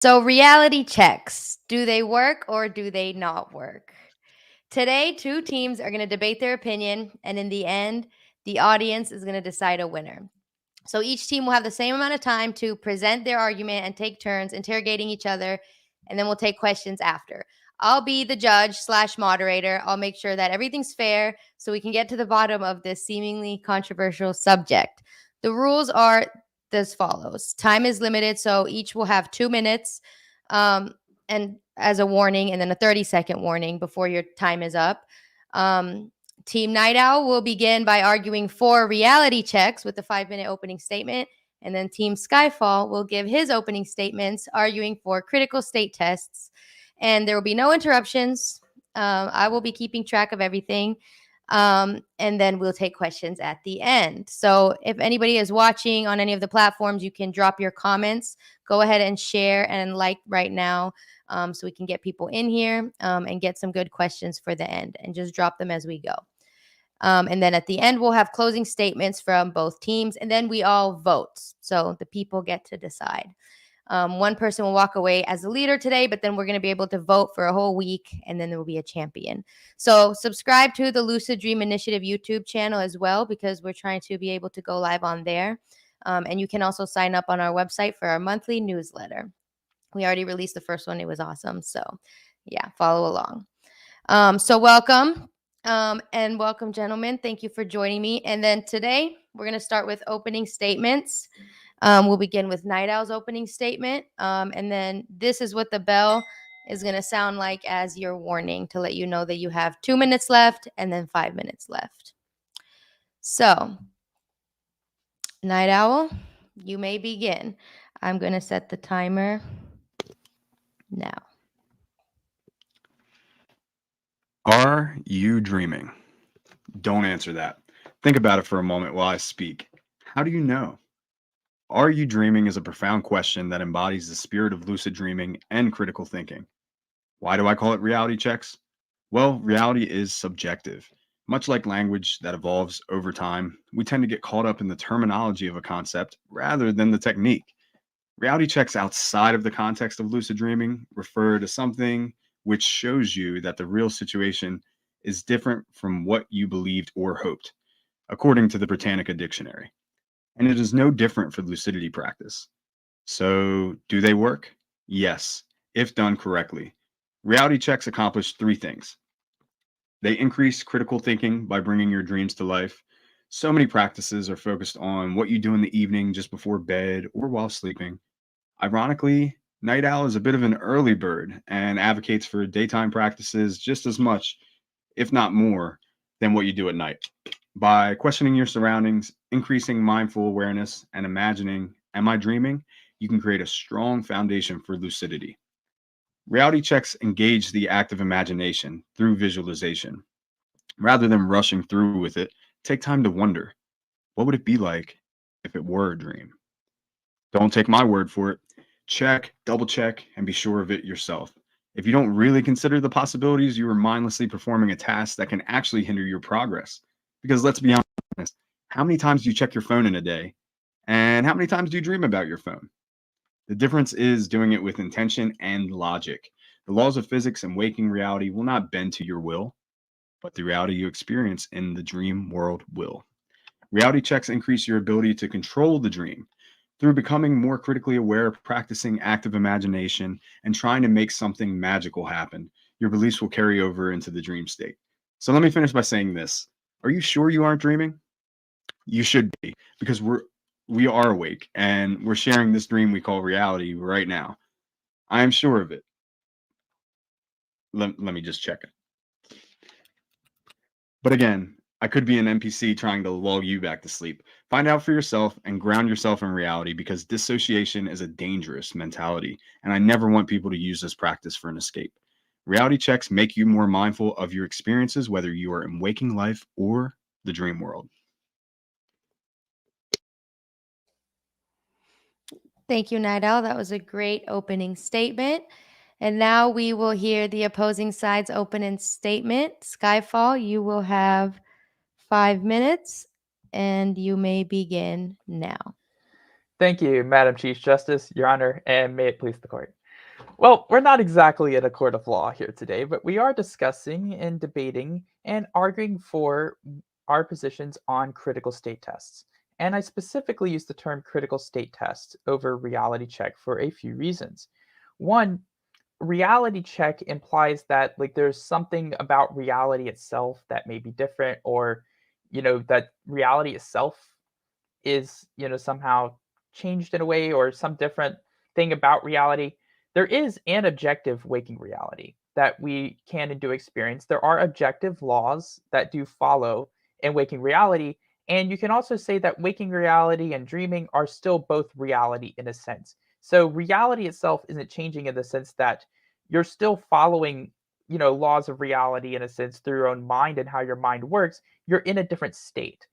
So reality checks, do they work or do they not work? Today, two teams are going to debate their opinion, and in the end, the audience is going to decide a winner. So each team will have the same amount of time to present their argument and take turns interrogating each other, and then we'll take questions after. I'll be the judge / moderator. I'll make sure that everything's fair so we can get to the bottom of this seemingly controversial subject. The rules are as follows. Time is limited, so each will have 2 minutes and as a warning, and then a 30-second warning before your time is up. Team Nightowl will begin by arguing for reality checks with a 5-minute opening statement. And then Team Skyfall will give his opening statements, arguing for critical state tests. And there will be no interruptions. I will be keeping track of everything. And then we'll take questions at the end. So if anybody is watching on any of the platforms, you can drop your comments. Go ahead and share and like right now so we can get people in here and get some good questions for the end, and just drop them as we go. And then at the end, we'll have closing statements from both teams, and then we all vote. So the people get to decide. One person will walk away as the leader today, but then we're going to be able to vote for a whole week, and then there will be a champion. So subscribe to the Lucid Dream Initiative YouTube channel as well, because we're trying to be able to go live on there. And you can also sign up on our website for our monthly newsletter. We already released the first one. It was awesome. So yeah, follow along. So welcome. And welcome, gentlemen. Thank you for joining me. And then today we're going to start with opening statements. We'll begin with Night Owl's opening statement. And then this is what the bell is going to sound like as your warning to let you know that you have 2 minutes left and then 5 minutes left. So, Night Owl, you may begin. I'm going to set the timer now. Are you dreaming? Don't answer that. Think about it for a moment while I speak. How do you know? Are you dreaming is a profound question that embodies the spirit of lucid dreaming and critical thinking. Why do I call it reality checks? Well, reality is subjective. Much like language that evolves over time, we tend to get caught up in the terminology of a concept rather than the technique. Reality checks outside of the context of lucid dreaming refer to something which shows you that the real situation is different from what you believed or hoped, according to the Britannica Dictionary. And it is no different for lucidity practice. So, do they work? Yes, if done correctly. Reality checks accomplish 3 things. They increase critical thinking by bringing your dreams to life. So many practices are focused on what you do in the evening just before bed or while sleeping. Ironically, Night Owl is a bit of an early bird and advocates for daytime practices just as much, if not more, than what you do at night. By questioning your surroundings, increasing mindful awareness, and imagining, am I dreaming? You can create a strong foundation for lucidity. Reality checks engage the active imagination through visualization. Rather than rushing through with it, take time to wonder, what would it be like if it were a dream? Don't take my word for it. Check, double check, and be sure of it yourself. If you don't really consider the possibilities, you are mindlessly performing a task that can actually hinder your progress. Because let's be honest, how many times do you check your phone in a day? And how many times do you dream about your phone? The difference is doing it with intention and logic. The laws of physics and waking reality will not bend to your will, but the reality you experience in the dream world will. Reality checks increase your ability to control the dream through becoming more critically aware, practicing active imagination, and trying to make something magical happen. Your beliefs will carry over into the dream state. So let me finish by saying this. Are you sure you aren't dreaming? You should be, because we are awake and we're sharing this dream we call reality right now. I am sure of it. Let me just check it. But again, I could be an NPC trying to lull you back to sleep. Find out for yourself and ground yourself in reality, because dissociation is a dangerous mentality, and I never want people to use this practice for an escape. Reality checks make you more mindful of your experiences, whether you are in waking life or the dream world. Thank you, Night Owl. That was a great opening statement. And now we will hear the opposing side's opening statement. Skyfall, you will have 5 minutes, and you may begin now. Thank you, Madam Chief Justice, Your Honor, and may it please the court. Well, we're not exactly in a court of law here today, but we are discussing and debating and arguing for our positions on critical state tests. And I specifically use the term critical state test over reality check for a few reasons. One, reality check implies that like there's something about reality itself that may be different, or that reality itself is somehow changed in a way, or some different thing about reality. There is an objective waking reality that we can and do experience. There are objective laws that do follow in waking reality, and you can also say that waking reality and dreaming are still both reality in a sense. So reality itself isn't changing in the sense that you're still following laws of reality in a sense through your own mind and how your mind works. You're in a different state.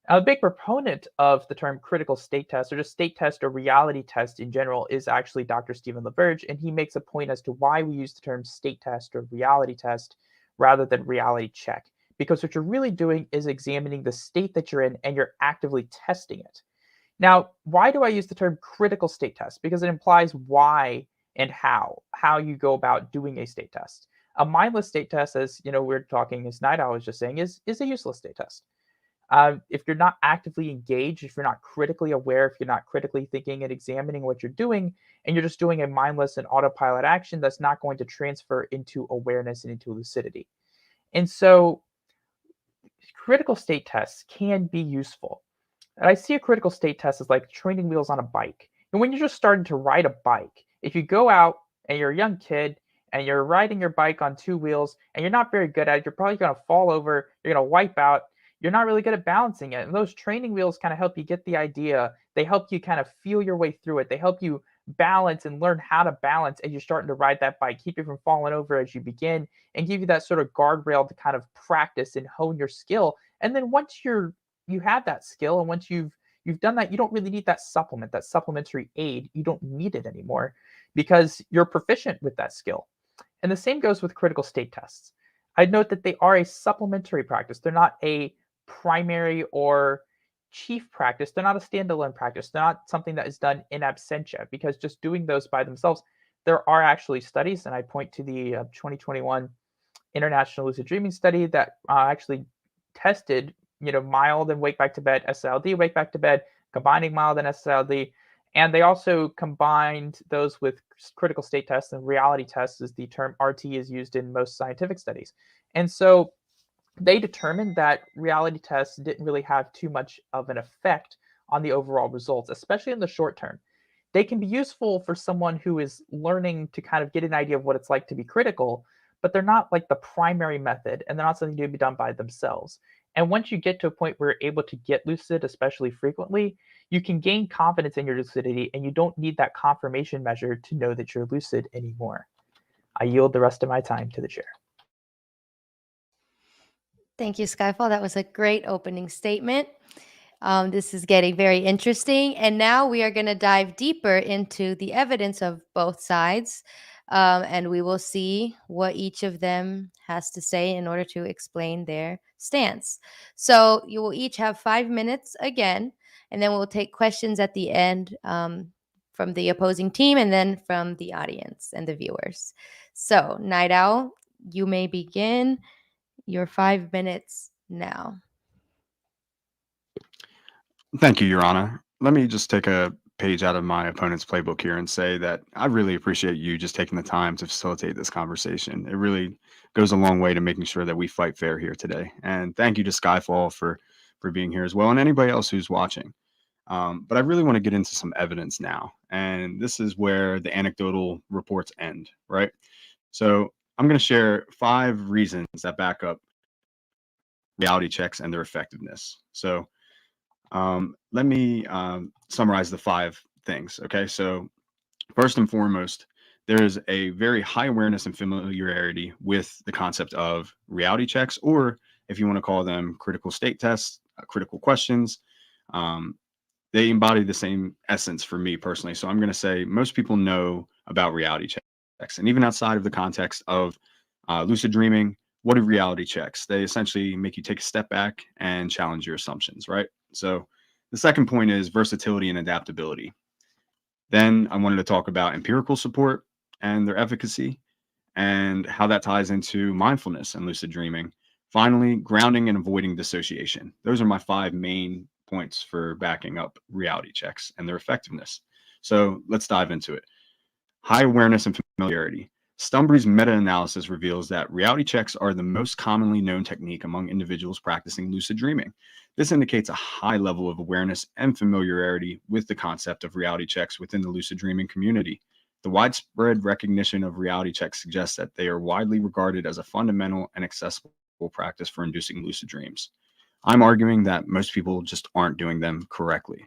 A big proponent of the term critical state test, or just state test or reality test in general, is actually Dr. Stephen LaBerge, and he makes a point as to why we use the term state test or reality test rather than reality check. Because what you're really doing is examining the state that you're in and you're actively testing it. Now, why do I use the term critical state test? Because it implies why and how you go about doing a state test. A mindless state test, as we're talking, as Nightowl was just saying, is a useless state test. If you're not actively engaged, if you're not critically aware, if you're not critically thinking and examining what you're doing, and you're just doing a mindless and autopilot action, that's not going to transfer into awareness and into lucidity. And so critical state tests can be useful. And I see a critical state test as like training wheels on a bike. And when you're just starting to ride a bike, if you go out and you're a young kid and you're riding your bike on two wheels and you're not very good at it, you're probably going to fall over, you're going to wipe out, you're not really good at balancing it. And those training wheels kind of help you get the idea. They help you kind of feel your way through it. They help you balance and learn how to balance as you're starting to ride that bike, keep you from falling over as you begin, and give you that sort of guardrail to kind of practice and hone your skill. And then once you have that skill, and once you've done that, you don't really need that supplement, that supplementary aid. You don't need it anymore because you're proficient with that skill. And the same goes with critical state tests. I'd note that they are a supplementary practice. They're not a primary or chief practice. They're not a standalone practice. They're not something that is done in absentia, because just doing those by themselves, there are actually studies, and I point to the 2021 International Lucid Dreaming study that actually tested, mild and wake back to bed, SLD, wake back to bed, combining mild and SLD. And they also combined those with critical state tests and reality tests, as the term RT is used in most scientific studies. And so they determined that reality tests didn't really have too much of an effect on the overall results, especially in the short term. They can be useful for someone who is learning to kind of get an idea of what it's like to be critical, but they're not like the primary method, and they're not something to be done by themselves. And once you get to a point where you're able to get lucid, especially frequently, you can gain confidence in your lucidity, and you don't need that confirmation measure to know that you're lucid anymore. I yield the rest of my time to the chair. Thank you, Skyfall. That was a great opening statement. This is getting very interesting. And now we are going to dive deeper into the evidence of both sides. And we will see what each of them has to say in order to explain their stance. So you will each have 5 minutes again, and then we'll take questions at the end from the opposing team and then from the audience and the viewers. So, Nightowl, you may begin your 5 minutes now. Thank you, Your Honor. Let me just take a page out of my opponent's playbook here and say that I really appreciate you just taking the time to facilitate this conversation. It really goes a long way to making sure that we fight fair here today. And thank you to Skyfall for being here as well, and anybody else who's watching. But I really want to get into some evidence now. And this is where the anecdotal reports end, right? So I'm going to share 5 reasons that back up reality checks and their effectiveness. So let me summarize the 5 things. Okay, so first and foremost, there is a very high awareness and familiarity with the concept of reality checks, or if you want to call them critical state tests, critical questions. They embody the same essence for me personally. So I'm going to say most people know about reality checks, and even outside of the context of lucid dreaming, what are reality checks? They essentially make you take a step back and challenge your assumptions, right? So the second point is versatility and adaptability. Then I wanted to talk about empirical support, and their efficacy, and how that ties into mindfulness and lucid dreaming. Finally, grounding and avoiding dissociation. Those are my 5 main points for backing up reality checks and their effectiveness. So let's dive into it. High awareness and familiarity. Stumbry's meta-analysis reveals that reality checks are the most commonly known technique among individuals practicing lucid dreaming. This indicates a high level of awareness and familiarity with the concept of reality checks within the lucid dreaming community. The widespread recognition of reality checks suggests that they are widely regarded as a fundamental and accessible practice for inducing lucid dreams. I'm arguing that most people just aren't doing them correctly.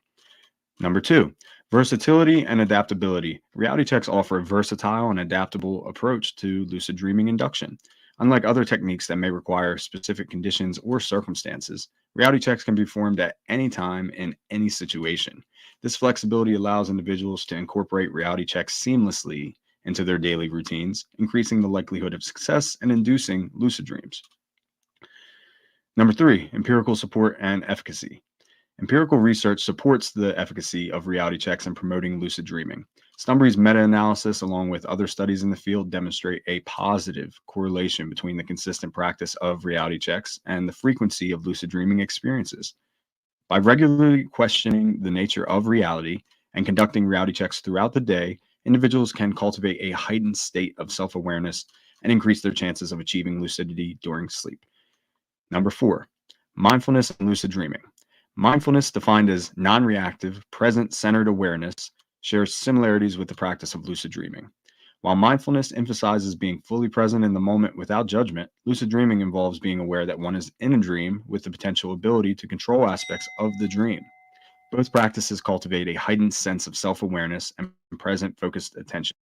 Number 2, versatility and adaptability. Reality checks offer a versatile and adaptable approach to lucid dreaming induction. Unlike other techniques that may require specific conditions or circumstances, reality checks can be performed at any time in any situation. This flexibility allows individuals to incorporate reality checks seamlessly into their daily routines, increasing the likelihood of success and inducing lucid dreams. Number 3, empirical support and efficacy. Empirical research supports the efficacy of reality checks in promoting lucid dreaming. Stumbry's meta-analysis, along with other studies in the field, demonstrate a positive correlation between the consistent practice of reality checks and the frequency of lucid dreaming experiences. By regularly questioning the nature of reality and conducting reality checks throughout the day, individuals can cultivate a heightened state of self-awareness and increase their chances of achieving lucidity during sleep. Number 4, mindfulness and lucid dreaming. Mindfulness, defined as non-reactive, present-centered awareness, shares similarities with the practice of lucid dreaming. While mindfulness emphasizes being fully present in the moment without judgment, lucid dreaming involves being aware that one is in a dream with the potential ability to control aspects of the dream. Both practices cultivate a heightened sense of self-awareness and present focused attention.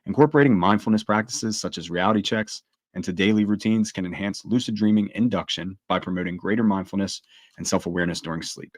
Incorporating mindfulness practices such as reality checks into daily routines can enhance lucid dreaming induction by promoting greater mindfulness and self-awareness during sleep.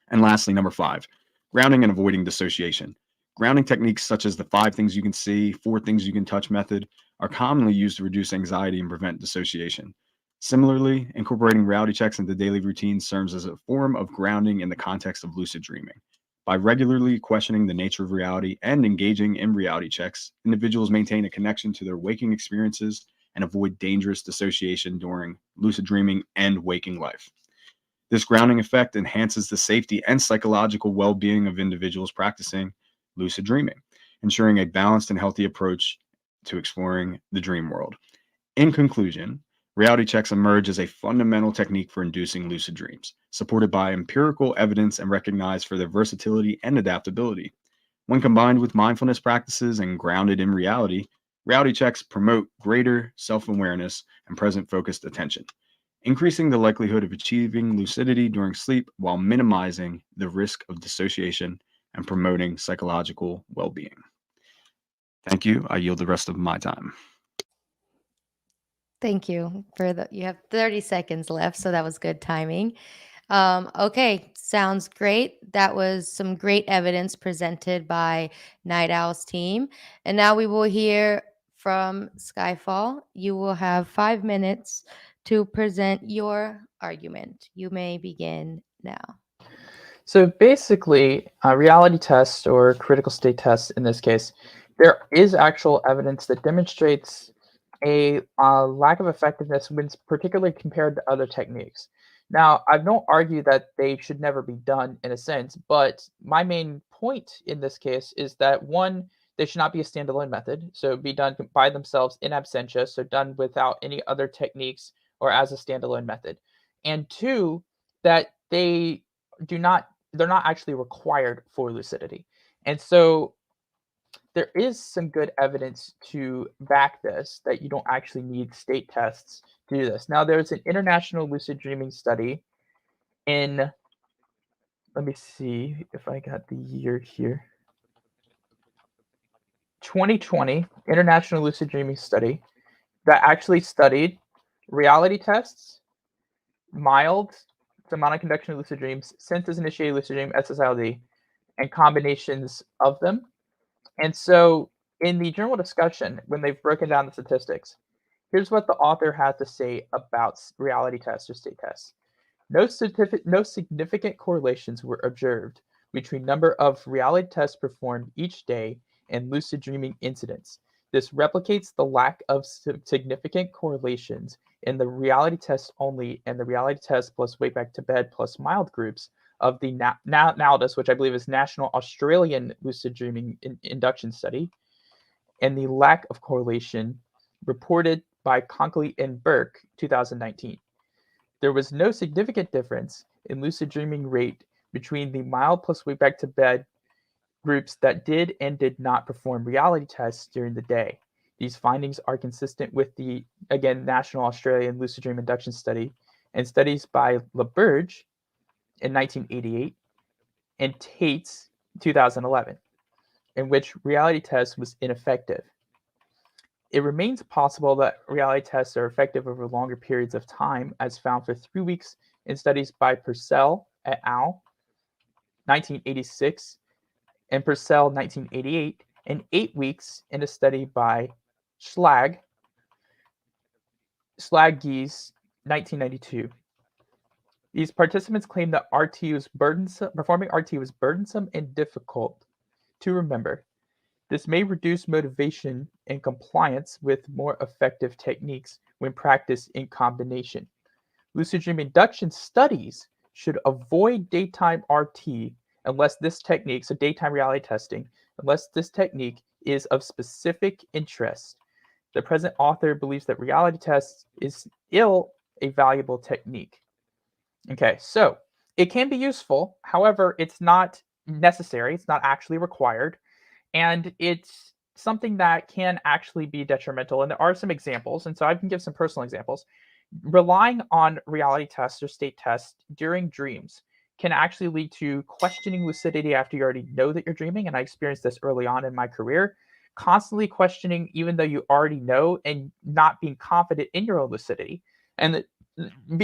And lastly, number 5, grounding and avoiding dissociation. Grounding techniques such as the 5 things you can see, 4 things you can touch method are commonly used to reduce anxiety and prevent dissociation. Similarly, incorporating reality checks into daily routines serves as a form of grounding in the context of lucid dreaming. By regularly questioning the nature of reality and engaging in reality checks, individuals maintain a connection to their waking experiences and avoid dangerous dissociation during lucid dreaming and waking life. This grounding effect enhances the safety and psychological well-being of individuals practicing lucid dreaming, ensuring a balanced and healthy approach to exploring the dream world. In conclusion, reality checks emerge as a fundamental technique for inducing lucid dreams, supported by empirical evidence and recognized for their versatility and adaptability. When combined with mindfulness practices and grounded in reality, reality checks promote greater self-awareness and present-focused attention, increasing the likelihood of achieving lucidity during sleep while minimizing the risk of dissociation and promoting psychological well-being. Thank you. I yield the rest of my time. Thank you you have 30 seconds left, so that was good timing. Okay, sounds great. That was some great evidence presented by Nightowl's team. And now we will hear from Skyfall. You will have 5 minutes to present your argument. You may begin now. So basically, reality tests or critical state tests in this case, there is actual evidence that demonstrates a lack of effectiveness when particularly compared to other techniques. Now, I don't argue that they should never be done in a sense, but my main point in this case is that one, they should not be a standalone method, so be done by themselves in absentia, so done without any other techniques or as a standalone method. And two, that they're not actually required for lucidity. And so there is some good evidence to back this, that you don't actually need state tests to do this. Now, there's an international lucid dreaming study in, let me see if I got the year here, 2020 International Lucid Dreaming Study that actually studied reality tests, mild demonic conduction of lucid dreams, senses-initiated lucid dream, SSILD, and combinations of them. And so in the journal discussion, when they've broken down the statistics, here's what the author had to say about reality tests or state tests. No significant correlations were observed between number of reality tests performed each day and lucid dreaming incidents. This replicates the lack of significant correlations in the reality test only and the reality test plus wake back to bed plus mild groups of the NALDIS, which I believe is National Australian Lucid Dreaming Induction Study, and the lack of correlation reported by Conkley and Burke 2019. There was no significant difference in lucid dreaming rate between the mild plus wake back to bed groups that did and did not perform reality tests during the day. These findings are consistent with the, again, National Australian Lucid Dream Induction Study and studies by LaBerge in 1988 and Tate's 2011, in which reality test was ineffective. It remains possible that reality tests are effective over longer periods of time, as found for 3 weeks in studies by Purcell et al. 1986 and Purcell 1988, and 8 weeks in a study by Schlaggies 1992. These participants claimed that performing RT was burdensome and difficult to remember. This may reduce motivation and compliance with more effective techniques when practiced in combination. Lucid dream induction studies should avoid daytime RT unless this technique, so daytime reality testing, unless this technique is of specific interest. The present author believes that reality tests is still a valuable technique. Okay, so it can be useful. However, it's not necessary. It's not actually required. And it's something that can actually be detrimental. And there are some examples. And so I can give some personal examples. Relying on reality tests or state tests during dreams can actually lead to questioning lucidity after you already know that you're dreaming. And I experienced this early on in my career, constantly questioning even though you already know and not being confident in your own lucidity. And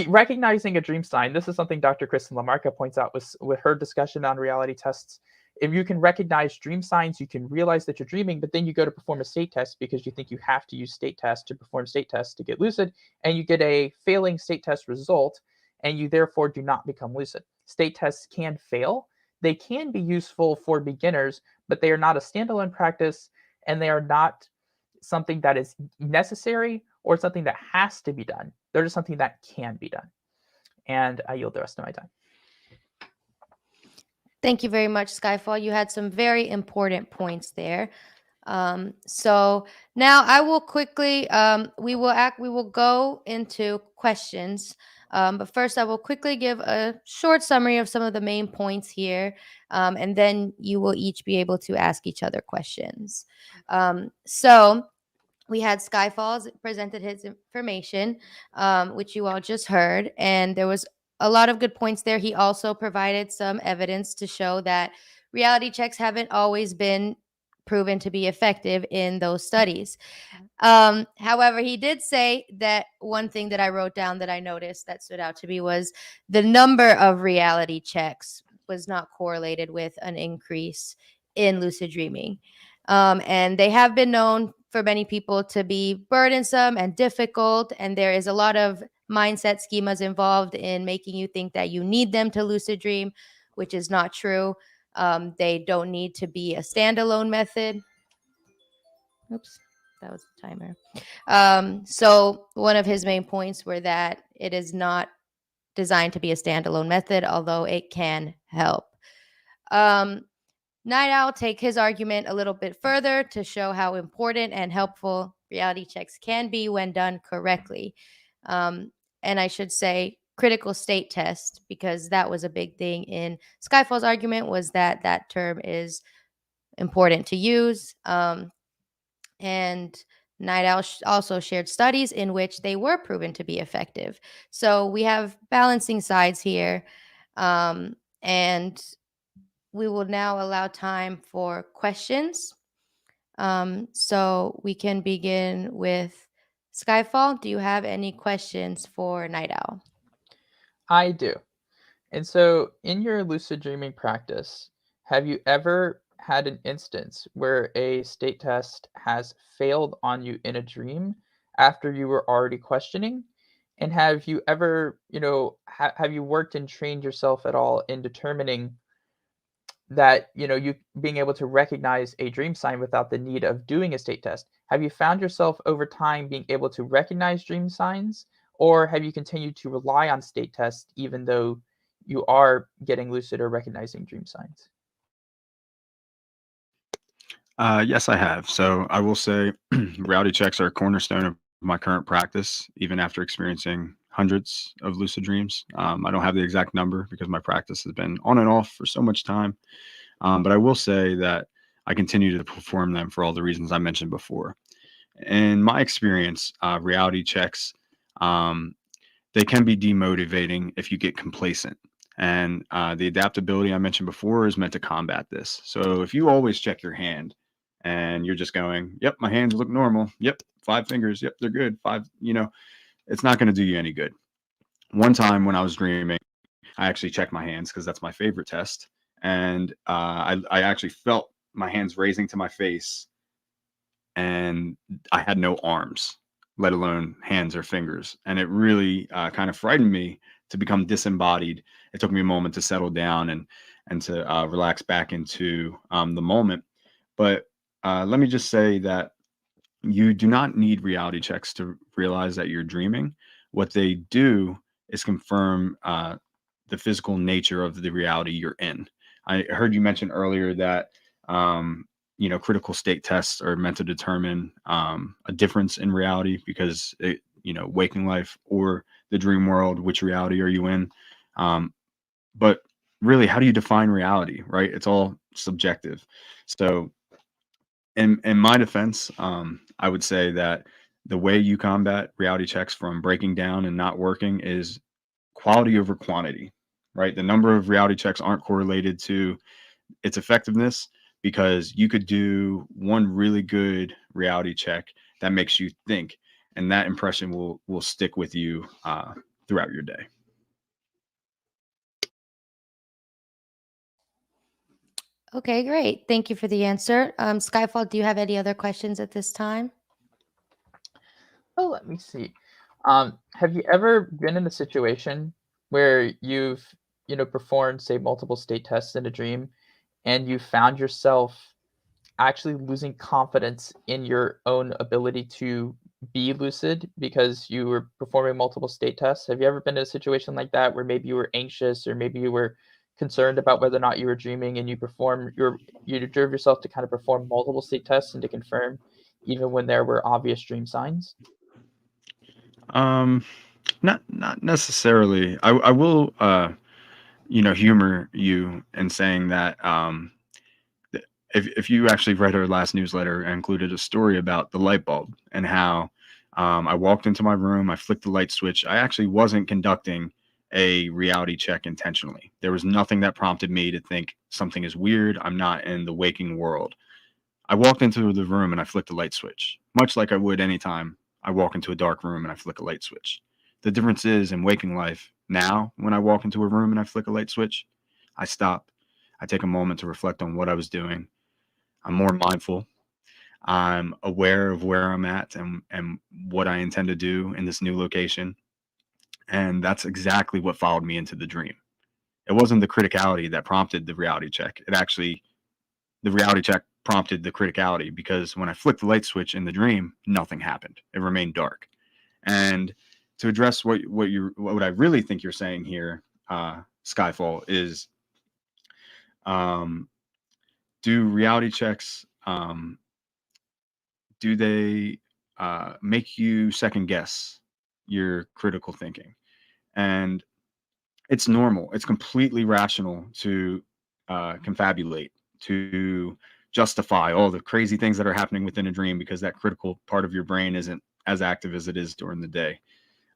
recognizing a dream sign, this is something Dr. Kristen Lamarca points out with her discussion on reality tests. If you can recognize dream signs, you can realize that you're dreaming, but then you go to perform a state test because you think you have to use state tests to perform state tests to get lucid, and you get a failing state test result, and you therefore do not become lucid. State tests can fail. They can be useful for beginners, but they are not a standalone practice, and they are not something that is necessary or something that has to be done. They're just something that can be done. And I yield the rest of my time. Thank you very much, Skyfall. You had some very important points there. So now I will quickly, we will go into questions. But first, I will quickly give a short summary of some of the main points here, and then you will each be able to ask each other questions. So we had Skyfalls presented his information, which you all just heard, and there was a lot of good points there. He also provided some evidence to show that reality checks haven't always been proven to be effective in those studies. However, he did say that one thing that I wrote down that I noticed that stood out to me was the number of reality checks was not correlated with an increase in lucid dreaming. And they have been known for many people to be burdensome and difficult. And there is a lot of mindset schemas involved in making you think that you need them to lucid dream, which is not true. They don't need to be a standalone method. Oops, that was the timer. So one of his main points were that it is not designed to be a standalone method, although it can help. Nightowl take his argument a little bit further to show how important and helpful reality checks can be when done correctly. And I should say critical state test, because that was a big thing in Skyfall's argument, was that that term is important to use. And Nightowl also shared studies in which they were proven to be effective. So we have balancing sides here. And we will now allow time for questions. So we can begin with Skyfall. Do you have any questions for Nightowl? I do. And so, in your lucid dreaming practice, have you ever had an instance where a state test has failed on you in a dream after you were already questioning? And have you ever, have you worked and trained yourself at all in determining that you being able to recognize a dream sign without the need of doing a state test. Have you found yourself over time being able to recognize dream signs, or have you continued to rely on state tests even though you are getting lucid or recognizing dream signs? Yes, I have. So I will say reality checks are a cornerstone of my current practice, even after experiencing hundreds of lucid dreams. I don't have the exact number because my practice has been on and off for so much time. But I will say that I continue to perform them for all the reasons I mentioned before. In my experience, reality checks, um, they can be demotivating if you get complacent. And the adaptability I mentioned before is meant to combat this. So if you always check your hand and you're just going, yep, my hands look normal. Yep, 5 fingers. Yep, they're good. Five, it's not going to do you any good. One time when I was dreaming, I actually checked my hands because that's my favorite test. And I actually felt my hands raising to my face, and I had no arms, let alone hands or fingers. And it really kind of frightened me to become disembodied. It took me a moment to settle down and to relax back into the moment. But let me just say that you do not need reality checks to realize that you're dreaming. What they do is confirm the physical nature of the reality you're in. I heard you mention earlier that critical state tests are meant to determine a difference in reality because waking life or the dream world, which reality are you in? But really, how do you define reality? Right? It's all subjective. So in my defense, I would say that the way you combat reality checks from breaking down and not working is quality over quantity, right? The number of reality checks aren't correlated to its effectiveness, because you could do one really good reality check that makes you think, and that impression will stick with you throughout your day. Okay, great. Thank you for the answer. Skyfall, do you have any other questions at this time? Oh, let me see. Have you ever been in a situation where you've, performed, say, multiple state tests in a dream, and you found yourself actually losing confidence in your own ability to be lucid because you were performing multiple state tests? Have you ever been in a situation like that where maybe you were anxious or maybe you were concerned about whether or not you were dreaming, and you drove yourself to kind of perform multiple state tests and to confirm even when there were obvious dream signs? Um, not necessarily. I will humor you in saying that if you actually read our last newsletter, I included a story about the light bulb and how I walked into my room, I flicked the light switch. I actually wasn't conducting a reality check intentionally. There was nothing that prompted me to think something is weird. I'm not in the waking world. I walked into the room and I flicked the light switch, much like I would anytime I walk into a dark room and I flick a light switch. The difference is, in waking life, now when I walk into a room and I flick a light switch, I stop. I take a moment to reflect on what I was doing. I'm more mindful. I'm aware of where I'm at and what I intend to do in this new location. And that's exactly what followed me into the dream. It wasn't the criticality that prompted the reality check. The reality check prompted the criticality, because when I flicked the light switch in the dream, nothing happened. It remained dark. And to address what I really think you're saying here, Skyfall, is um, do reality checks do they make you second guess your critical thinking? And it's normal. It's completely rational to confabulate, to justify all the crazy things that are happening within a dream, because that critical part of your brain isn't as active as it is during the day.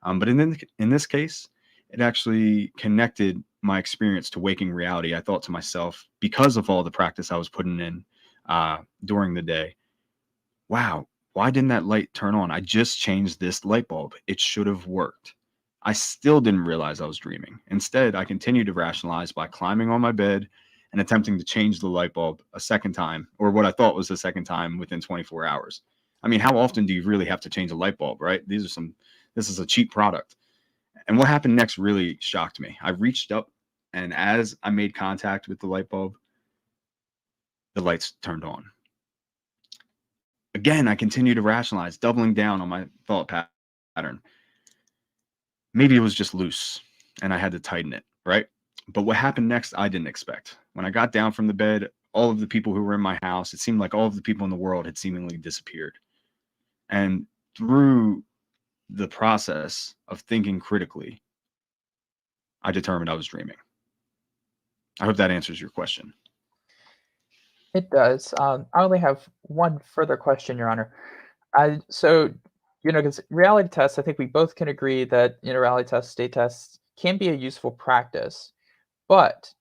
But in this case, it actually connected my experience to waking reality. I thought to myself, because of all the practice I was putting in during the day, wow, why didn't that light turn on? I just changed this light bulb. It should have worked. I still didn't realize I was dreaming. Instead, I continued to rationalize by climbing on my bed and attempting to change the light bulb a second time, or what I thought was the second time, within 24 hours. I mean, how often do you really have to change a light bulb, right? This is a cheap product. And what happened next really shocked me. I reached up, and as I made contact with the light bulb, the lights turned on. Again, I continue to rationalize, doubling down on my thought pattern. Maybe it was just loose and I had to tighten it, right? But what happened next, I didn't expect. When I got down from the bed, all of the people who were in my house, it seemed like all of the people in the world had seemingly disappeared. And through the process of thinking critically, I determined I was dreaming. I hope that answers your question. It does. I only have one further question, Your Honor. So, because reality tests, I think we both can agree that reality tests, state tests can be a useful practice. But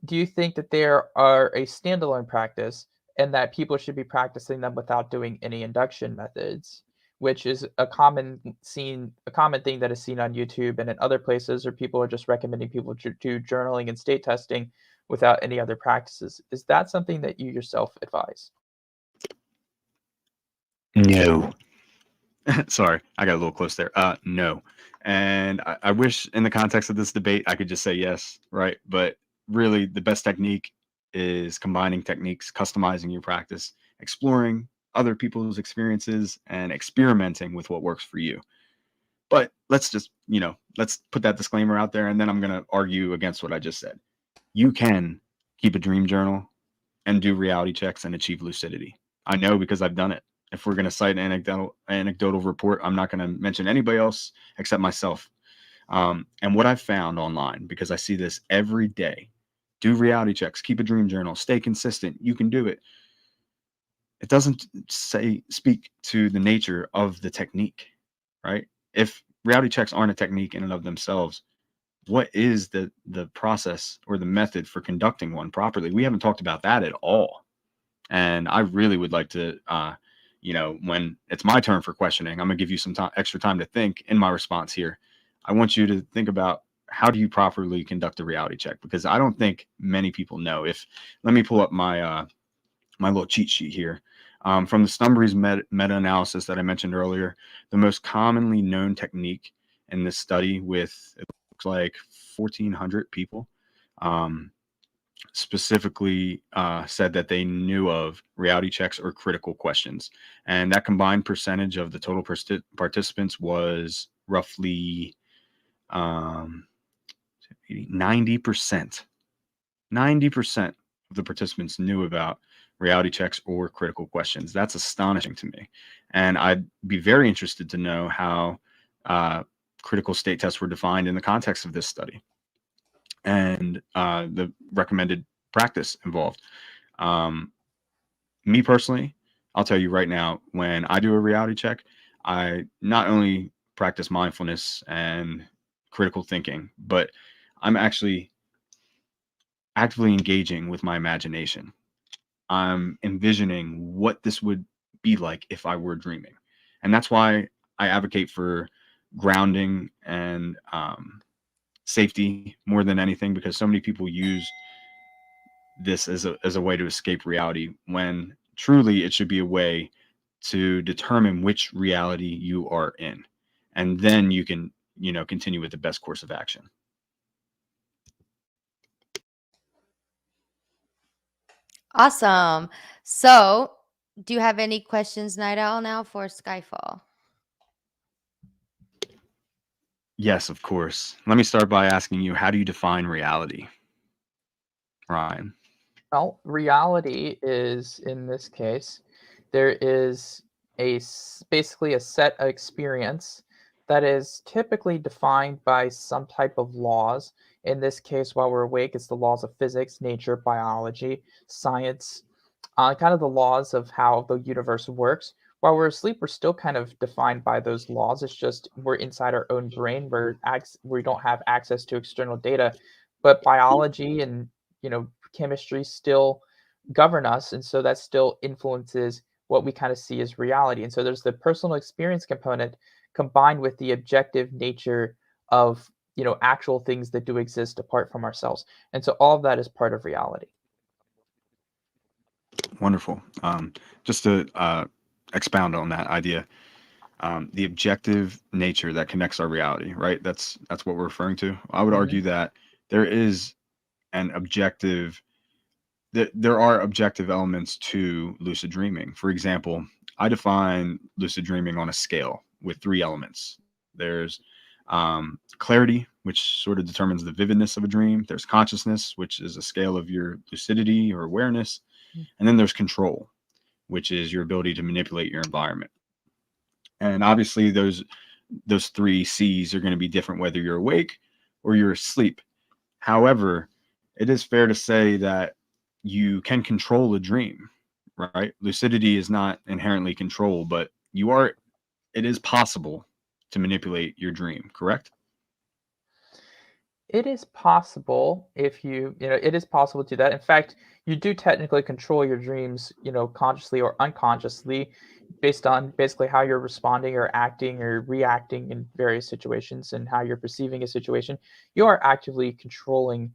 do you think that they are a standalone practice and that people should be practicing them without doing any induction methods, which is a common thing that is seen on YouTube and in other places, where people are just recommending people to do journaling and state testing without any other practices? Is that something that you yourself advise? No. Sorry, I got a little close there. No. And I wish in the context of this debate, I could just say yes, right? But really, the best technique is combining techniques, customizing your practice, exploring other people's experiences, and experimenting with what works for you. But let's just, let's put that disclaimer out there, and then I'm going to argue against what I just said. You can keep a dream journal and do reality checks and achieve lucidity. I know because I've done it. If we're going to cite an anecdotal report, I'm not going to mention anybody else except myself. And what I've found online, because I see this every day, do reality checks, keep a dream journal, stay consistent. You can do it. It doesn't speak to the nature of the technique, right? If reality checks aren't a technique in and of themselves, what is the process or the method for conducting one properly? We haven't talked about that at all. And I really would like to, when it's my turn for questioning, I'm gonna give you some extra time to think in my response here. I want you to think about, how do you properly conduct a reality check? Because I don't think many people know. Let me pull up my my little cheat sheet here. From the Stumbry's meta-analysis that I mentioned earlier, the most commonly known technique in this study, with it looks like 1,400 people, specifically said that they knew of reality checks or critical questions. And that combined percentage of the total participants was roughly 90%. 90% of the participants knew about reality checks or critical questions. That's astonishing to me. And I'd be very interested to know how critical state tests were defined in the context of this study, and the recommended practice involved. Me personally, I'll tell you right now, when I do a reality check, I not only practice mindfulness and critical thinking, but I'm actually actively engaging with my imagination. I'm envisioning what this would be like if I were dreaming. And that's why I advocate for grounding and safety more than anything, because so many people use this as a way to escape reality, when truly it should be a way to determine which reality you are in, and then you can continue with the best course of action. Awesome. So, do you have any questions, Nightowl, now for Skyfall? Yes, of course. Let me start by asking you, how do you define reality, Ryan? Well, reality is, in this case, there is basically a set of experience that is typically defined by some type of laws. In this case, while we're awake, it's the laws of physics, nature, biology, science, kind of the laws of how the universe works. While we're asleep, we're still kind of defined by those laws. It's just we're inside our own brain, where we don't have access to external data, but biology and chemistry still govern us, and so that still influences what we kind of see as reality. And so there's the personal experience component combined with the objective nature of actual things that do exist apart from ourselves, and so all of that is part of reality. Wonderful. Just to expound on that idea, the objective nature that connects our reality, right? That's what we're referring to. I would argue that there is an objective there are objective elements to lucid dreaming. For example, I define lucid dreaming on a scale with 3 elements. There's clarity, which sort of determines the vividness of a dream. There's consciousness, which is a scale of your lucidity or awareness. And then there's control, which is your ability to manipulate your environment. And obviously those 3 C's are going to be different whether you're awake or you're asleep. However, it is fair to say that you can control a dream, right? Lucidity is not inherently control, but it is possible to manipulate your dream, correct? It is possible if it is possible to do that. In fact, you do technically control your dreams, consciously or unconsciously based on basically how you're responding or acting or reacting in various situations and how you're perceiving a situation. You are actively controlling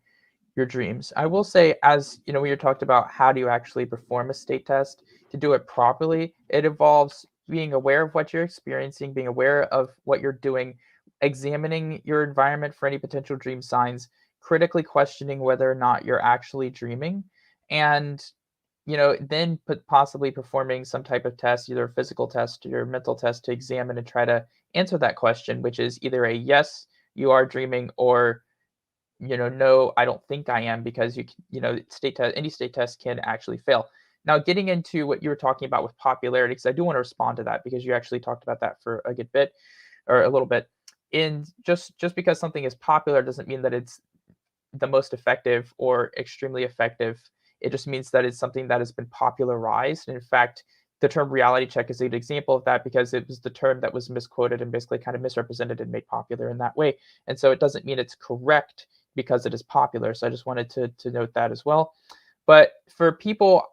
your dreams. I will say, as when you're talked about how do you actually perform a state test, to do it properly, it involves being aware of what you're experiencing, being aware of what you're doing, examining your environment for any potential dream signs, critically questioning whether or not you're actually dreaming, and then possibly performing some type of test, either a physical test or a mental test, to examine and try to answer that question, which is either a yes, you are dreaming, or no, I don't think I am, because any state test can actually fail. Now, getting into what you were talking about with popularity, because I do want to respond to that, because you actually talked about that for a good bit, or a little bit. And just because something is popular doesn't mean that it's the most effective or extremely effective. It just means that it's something that has been popularized. And in fact, the term reality check is an example of that, because it was the term that was misquoted and basically kind of misrepresented and made popular in that way. And so it doesn't mean it's correct because it is popular. So I just wanted to note that as well. But for people,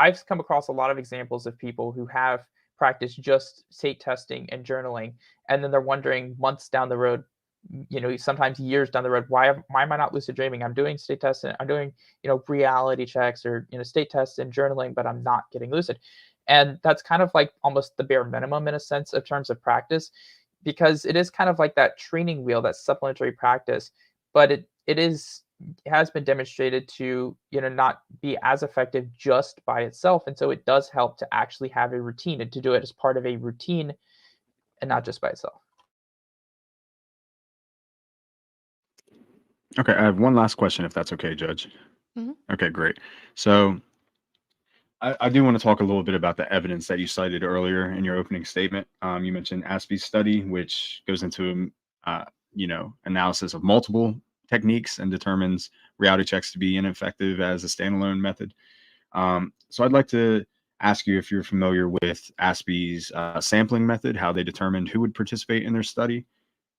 I've come across a lot of examples of people who have practiced just state testing and journaling, and then they're wondering months down the road, sometimes years down the road, why am I not lucid dreaming? I'm doing state tests, and I'm doing, reality checks, or, state tests and journaling, but I'm not getting lucid. And that's kind of like almost the bare minimum in a sense of terms of practice, because it is kind of like that training wheel, that supplementary practice, but it has been demonstrated to not be as effective just by itself. And so it does help to actually have a routine, and to do it as part of a routine and not just by itself. Okay, I have one last question, if that's okay, Judge. Mhm. Okay, great. So I do want to talk a little bit about the evidence that you cited earlier in your opening statement. You mentioned Aspie's study, which goes into analysis of multiple techniques and determines reality checks to be ineffective as a standalone method. So I'd like to ask you if you're familiar with Aspie's sampling method, how they determined who would participate in their study,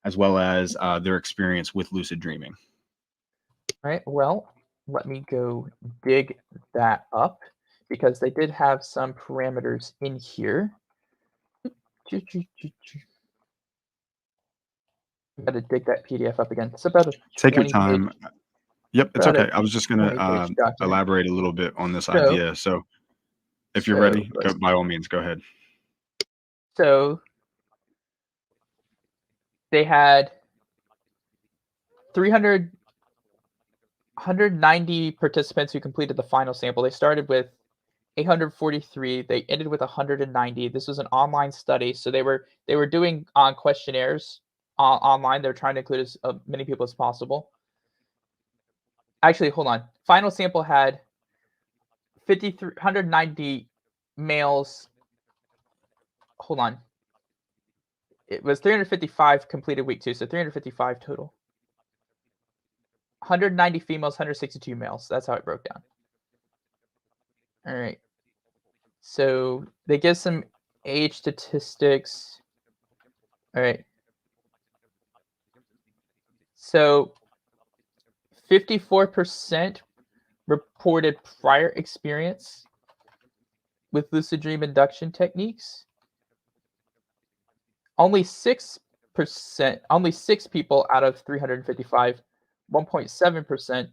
as well as their experience with lucid dreaming. All right, well, let me go dig that up, because they did have some parameters in here. Got to dig that PDF up again. It's about a Take your 20 page, time. Yep, it's about a okay. I was just going 20 to page document. elaborate a little bit on this So, idea. So if you're ready, by all means, go ahead. So they had 190 participants who completed the final sample. They started with 843. They ended with 190. This was an online study, so they were doing questionnaires online. They were trying to include as many people as possible. Actually, hold on. Final sample had 190 males. Hold on. It was 355 completed week 2, so 355 total. 190 females, 162 males. That's how it broke down. All right. So they give some age statistics. All right. So 54% reported prior experience with lucid dream induction techniques. Only 6%, only 6 people out of 355, 1.7%,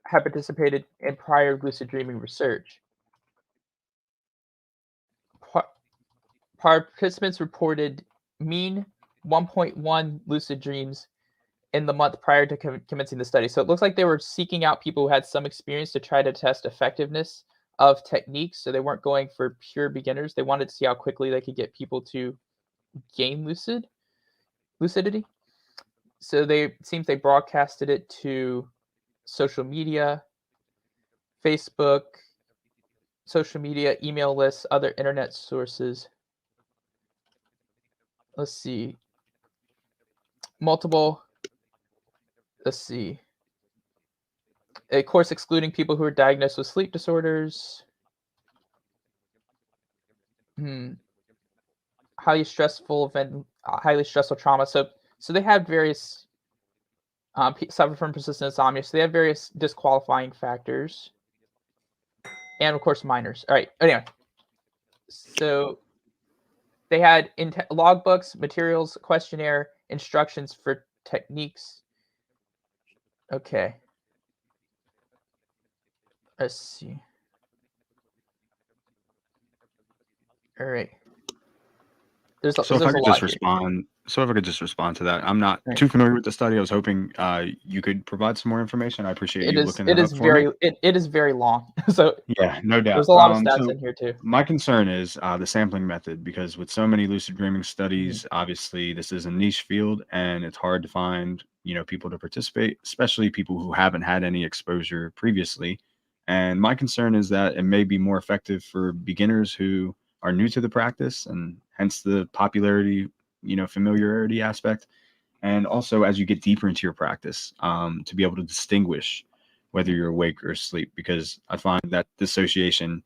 have participated in prior lucid dreaming research. Participants reported mean 1.1 lucid dreams in the month prior to commencing the study. So it looks like they were seeking out people who had some experience to try to test effectiveness of techniques. So they weren't going for pure beginners. They wanted to see how quickly they could get people to gain lucidity. So it seems they broadcasted it to social media, Facebook, social media, email lists, other internet sources. Let's see. A course excluding people who are diagnosed with sleep disorders. Highly stressful trauma. So they had various suffer from persistent insomnia. So they have various disqualifying factors, and of course minors. All right. Anyway, so they had logbooks, materials, questionnaire, instructions for techniques. Okay. Let's see. All right. So if I could just respond to that. I'm not too familiar with the study. I was hoping you could provide some more information. I appreciate you looking that up for me. It is very long. So yeah, no doubt. There's a lot of stats in here too. My concern is the sampling method, because with so many lucid dreaming studies, obviously this is a niche field and it's hard to find, people to participate, especially people who haven't had any exposure previously. And my concern is that it may be more effective for beginners who are new to the practice, and hence the popularity, familiarity aspect. And also as you get deeper into your practice, to be able to distinguish whether you're awake or asleep, because I find that dissociation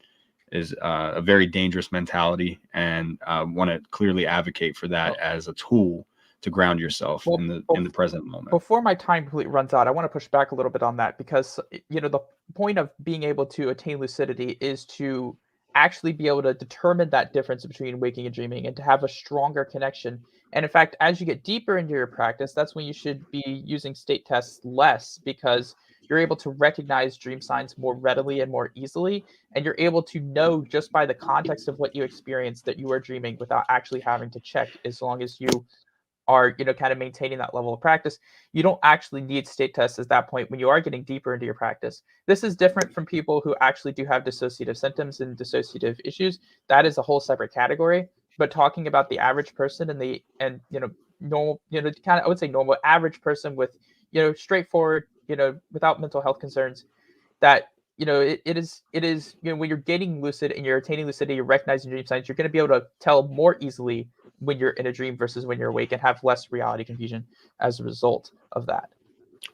is a very dangerous mentality, and want to clearly advocate for that as a tool to ground yourself in the present moment. Before my time completely runs out, I want to push back a little bit on that, because the point of being able to attain lucidity is to actually be able to determine that difference between waking and dreaming, and to have a stronger connection. And in fact, as you get deeper into your practice, that's when you should be using state tests less, because you're able to recognize dream signs more readily and more easily, and you're able to know just by the context of what you experienced that you are dreaming without actually having to check, as long as you are kind of maintaining that level of practice. You don't actually need state tests at that point when you are getting deeper into your practice. This is different from people who actually do have dissociative symptoms and dissociative issues. That is a whole separate category. But talking about the average person normal, kind of, I would say normal average person with straightforward, without mental health concerns, that it is when you're getting lucid and you're attaining lucidity, you're recognizing dream signs, you're going to be able to tell more easily when you're in a dream versus when you're awake, and have less reality confusion as a result of that.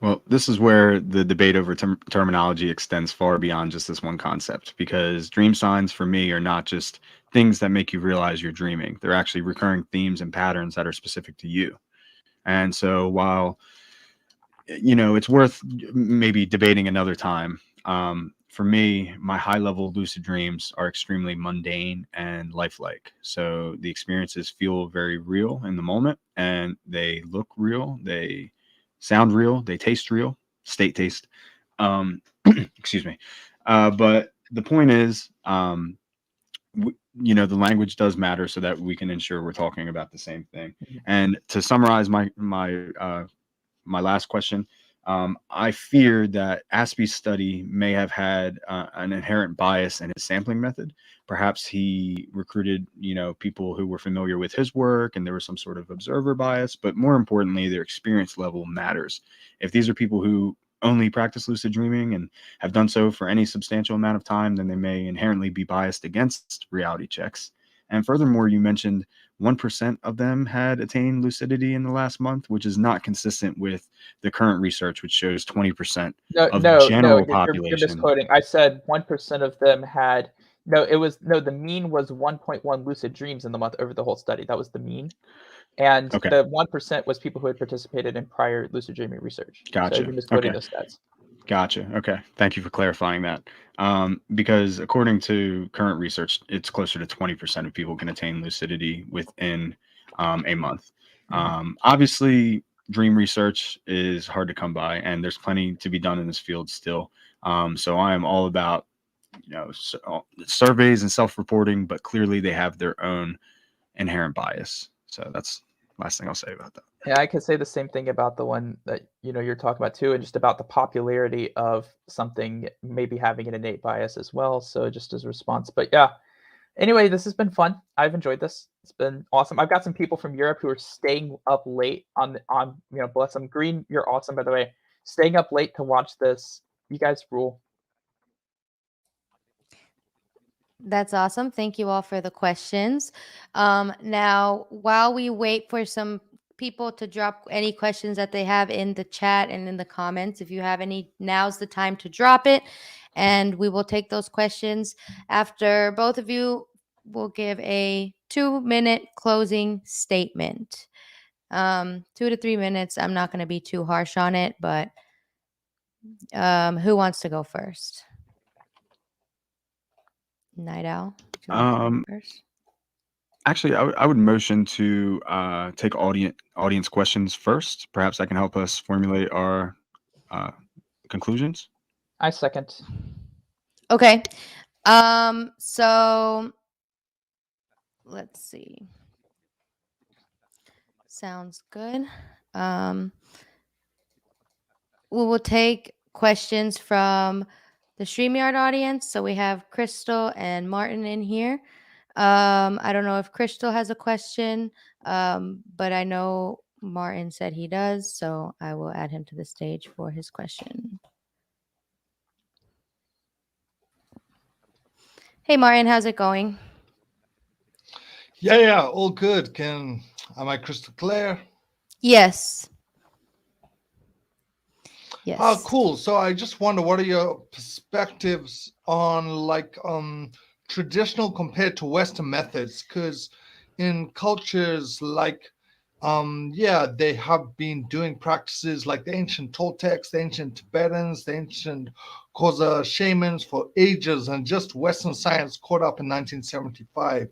Well, this is where the debate over terminology extends far beyond just this one concept, because dream signs for me are not just things that make you realize you're dreaming. They're actually recurring themes and patterns that are specific to you. And so while, it's worth maybe debating another time, for me, my high-level lucid dreams are extremely mundane and lifelike. So the experiences feel very real in the moment, and they look real. They sound real. They taste real. State taste. Excuse me. But the point is, the language does matter, so that we can ensure we're talking about the same thing. And to summarize my last question, I fear that Aspie's study may have had an inherent bias in his sampling method. Perhaps he recruited, people who were familiar with his work, and there was some sort of observer bias. But more importantly, their experience level matters. If these are people who only practice lucid dreaming and have done so for any substantial amount of time, then they may inherently be biased against reality checks. And furthermore, you mentioned 1% of them had attained lucidity in the last month, which is not consistent with the current research, which shows 20% of the general population. You're misquoting. I said 1% of them had. The mean was 1.1 lucid dreams in the month over the whole study. That was the mean. And the 1% was people who had participated in prior lucid dreaming research. Gotcha. So you're misquoting those stats. Gotcha. Okay. Thank you for clarifying that. Because according to current research, it's closer to 20% of people can attain lucidity within a month. Obviously, dream research is hard to come by, and there's plenty to be done in this field still. So I am all about, surveys and self-reporting, but clearly they have their own inherent bias. So that's last thing I'll say about that. Yeah, I could say the same thing about the one that you're talking about too, and just about the popularity of something maybe having an innate bias as well. So just as a response, but yeah. Anyway, this has been fun. I've enjoyed this. It's been awesome. I've got some people from Europe who are staying up late on bless them. Green, you're awesome by the way. Staying up late to watch this. You guys rule. That's awesome. Thank you all for the questions. Now, while we wait for some people to drop any questions that they have in the chat and in the comments, if you have any, now's the time to drop it, and we will take those questions after both of you will give a 2-minute closing statement. 2 to 3 minutes. I'm not going to be too harsh on it, but who wants to go first? Nightowl, do you want to go first? Actually, I would motion to take audience questions first. Perhaps that can help us formulate our conclusions. I second. Okay. So let's see. Sounds good. We will take questions from the StreamYard audience. So we have Crystal and Martin in here. I don't know if Crystal has a question, but I know Martin said he does, so I will add him to the stage for his question. Hey, Martin, how's it going? Yeah, all good. Am I crystal clear? Yes. Yes. Oh, cool. So I just wonder, what are your perspectives on traditional compared to Western methods? Because in cultures like, they have been doing practices like the ancient Toltecs, the ancient Tibetans, the ancient Kosa shamans for ages, and just Western science caught up in 1975.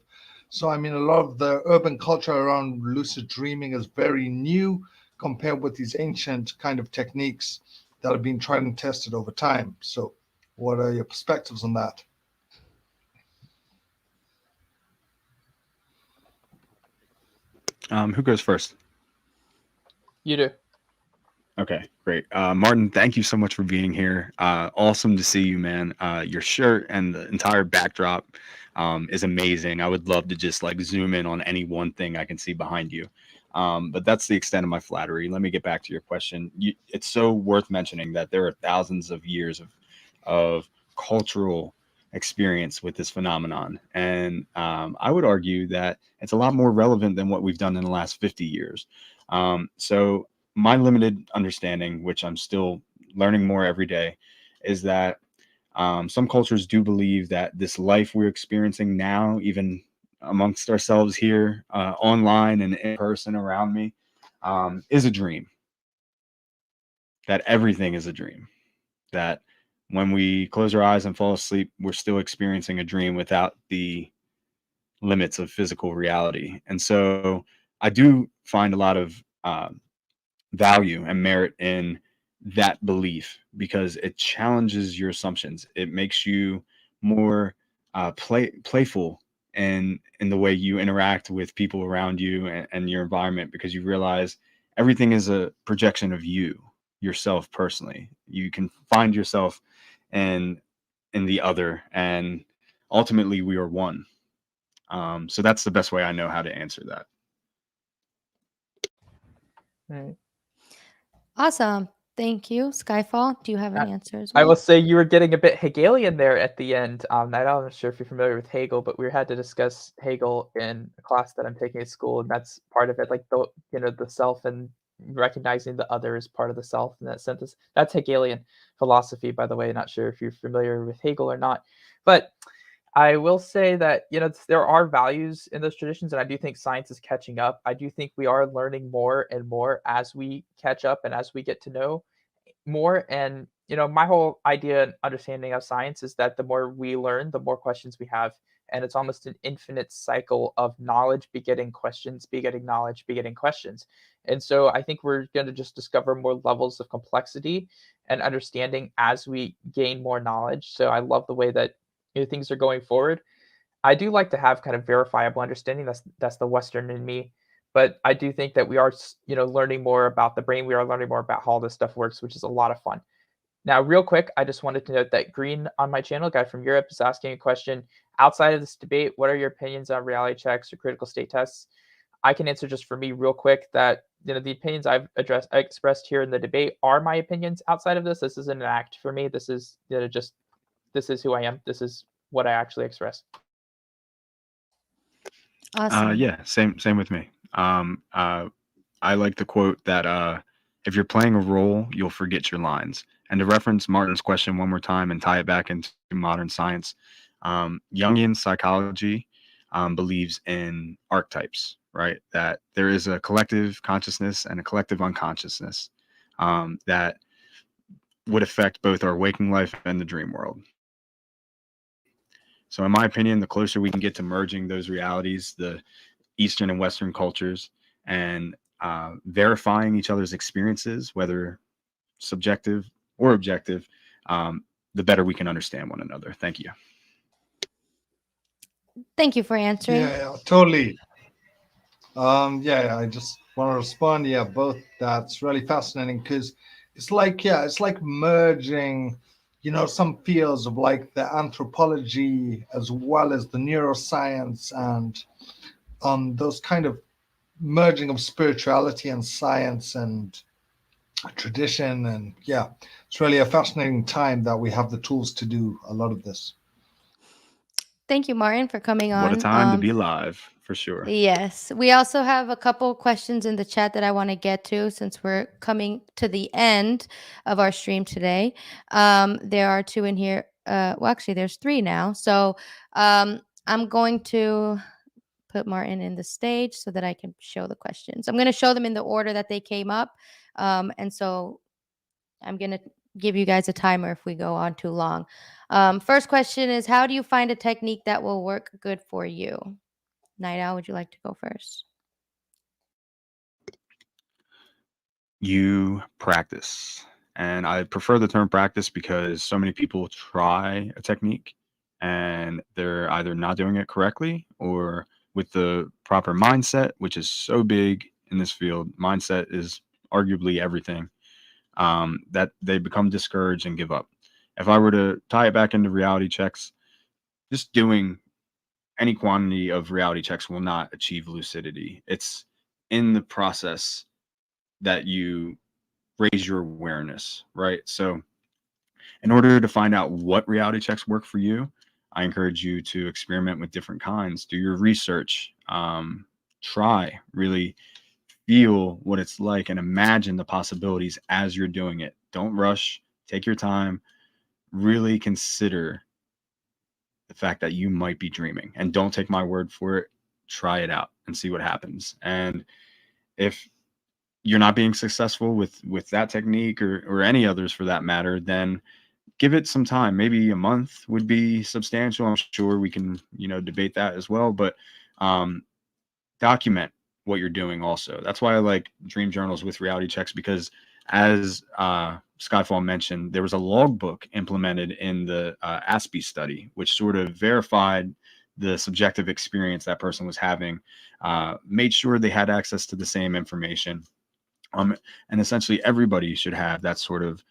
So, I mean, a lot of the urban culture around lucid dreaming is very new compared with these ancient kind of techniques that have been tried and tested over time. So, what are your perspectives on that? Who goes first? You do. Okay, great. Martin, thank you so much for being here. Awesome to see you, man. Your shirt and the entire backdrop is amazing. I would love to just like zoom in on any one thing I can see behind you. But that's the extent of my flattery. Let me get back to your question. It's so worth mentioning that there are thousands of years of cultural experience with this phenomenon. And I would argue that it's a lot more relevant than what we've done in the last 50 years. So my limited understanding, which I'm still learning more every day, is that some cultures do believe that this life we're experiencing now, even amongst ourselves here, online and in person around me, is a dream. That everything is a dream. That when we close our eyes and fall asleep, we're still experiencing a dream without the limits of physical reality. And so I do find a lot of value and merit in that belief because it challenges your assumptions. It makes you more playful in the way you interact with people around you and your environment, because you realize everything is a projection of yourself personally. You can find yourself in the other, and ultimately we are one. So that's the best way I know how to answer that. Right. Awesome. Thank you. Skyfall, do you have an answer as well? I will say you were getting a bit Hegelian there at the end. I'm not sure if you're familiar with Hegel, but we had to discuss Hegel in a class that I'm taking at school, and that's part of it, like the self and recognizing the other as part of the self in that sense. That's Hegelian philosophy, by the way. Not sure if you're familiar with Hegel or not, but I will say that there are values in those traditions, and I do think science is catching up. I do think we are learning more and more as we catch up and as we get to know more. And my whole idea and understanding of science is that the more we learn, the more questions we have, and it's almost an infinite cycle of knowledge begetting questions, begetting knowledge, begetting questions. And so I think we're going to just discover more levels of complexity and understanding as we gain more knowledge. So I love the way that things are going forward. I do like to have kind of verifiable understanding. That's the Western in me. But I do think that we are, learning more about the brain. We are learning more about how all this stuff works, which is a lot of fun. Now, real quick, I just wanted to note that Green on my channel, guy from Europe, is asking a question. Outside of this debate, what are your opinions on reality checks or critical state tests? I can answer just for me real quick that the opinions I expressed here in the debate are my opinions. Outside of this isn't an act for me. This is this is who I am. This is what I actually express. Awesome. Yeah, same with me. I like the quote that if you're playing a role, you'll forget your lines. And to reference Martin's question one more time and tie it back into modern science, Jungian psychology believes in archetypes, right? That there is a collective consciousness and a collective unconsciousness that would affect both our waking life and the dream world. So in my opinion, the closer we can get to merging those realities, the Eastern and Western cultures, and verifying each other's experiences, whether subjective or objective, the better we can understand one another. Thank you. Thank you for answering. Yeah, totally. I just want to respond. Yeah, both. That's really fascinating because it's like merging, some fields of like the anthropology as well as the neuroscience and those kind of merging of spirituality and science and tradition. And yeah, it's really a fascinating time that we have the tools to do a lot of this. Thank you, Martin, for coming on. What a time to be alive, for sure. Yes. We also have a couple questions in the chat that I want to get to since we're coming to the end of our stream today. There are two in here. Well, actually, there's three now. So I'm going to put Martin in the stage so that I can show the questions. I'm going to show them in the order that they came up. And so I'm going to give you guys a timer if we go on too long. First question is, how do you find a technique that will work good for you? Nightowl, would you like to go first? You practice. And I prefer the term practice because so many people try a technique and they're either not doing it correctly or with the proper mindset, which is so big in this field. Mindset is arguably everything, that they become discouraged and give up. If I were to tie it back into reality checks, just doing any quantity of reality checks will not achieve lucidity. It's in the process that you raise your awareness, right? So in order to find out what reality checks work for you, I encourage you to experiment with different kinds, do your research, try, really feel what it's like and imagine the possibilities as you're doing it. Don't rush, take your time, really consider the fact that you might be dreaming, and don't take my word for it. Try it out and see what happens. And if you're not being successful with that technique or any others for that matter, then give it some time. Maybe a month would be substantial. I'm sure we can, debate that as well, but document what you're doing also. That's why I like dream journals with reality checks, because as Skyfall mentioned, there was a logbook implemented in the ASPE study, which sort of verified the subjective experience that person was having, made sure they had access to the same information. And essentially everybody should have that sort of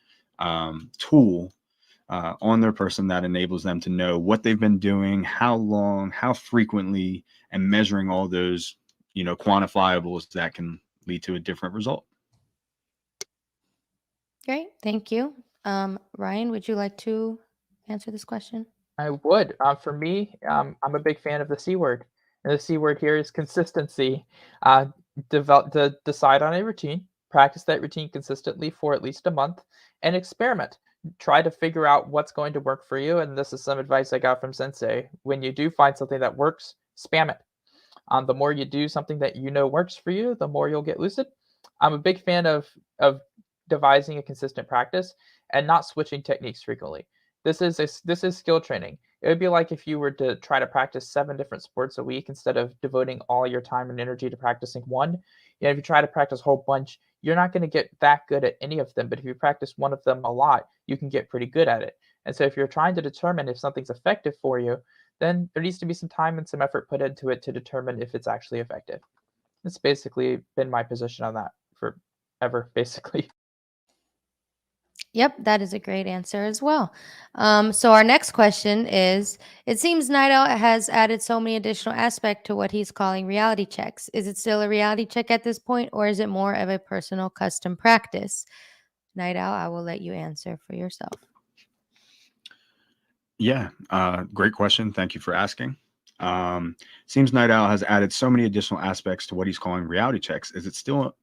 tool on their person that enables them to know what they've been doing, how long, how frequently, and measuring all those, quantifiables that can lead to a different result. Great. Thank you. Ryan, would you like to answer this question? I would. For me, I'm a big fan of the C word. And the C word here is consistency. Decide on a routine, practice that routine consistently for at least a month, and experiment. Try to figure out what's going to work for you. And this is some advice I got from Sensei. When you do find something that works, spam it. The more you do something that works for you, the more you'll get lucid. I'm a big fan of devising a consistent practice and not switching techniques frequently. This is skill training. It would be like if you were to try to practice 7 different sports a week instead of devoting all your time and energy to practicing one. If you try to practice a whole bunch, you're not going to get that good at any of them. But if you practice one of them a lot, you can get pretty good at it. And so if you're trying to determine if something's effective for you, then there needs to be some time and some effort put into it to determine if it's actually effective. It's basically been my position on that forever, basically. Yep, that is a great answer as well. So our next question is, it seems Nightowl has added so many additional aspects to what he's calling reality checks. Is it still a reality check at this point, or is it more of a personal custom practice? Nightowl, I will let you answer for yourself. Yeah, great question. Thank you for asking. Seems Nightowl has added so many additional aspects to what he's calling reality checks. Is it still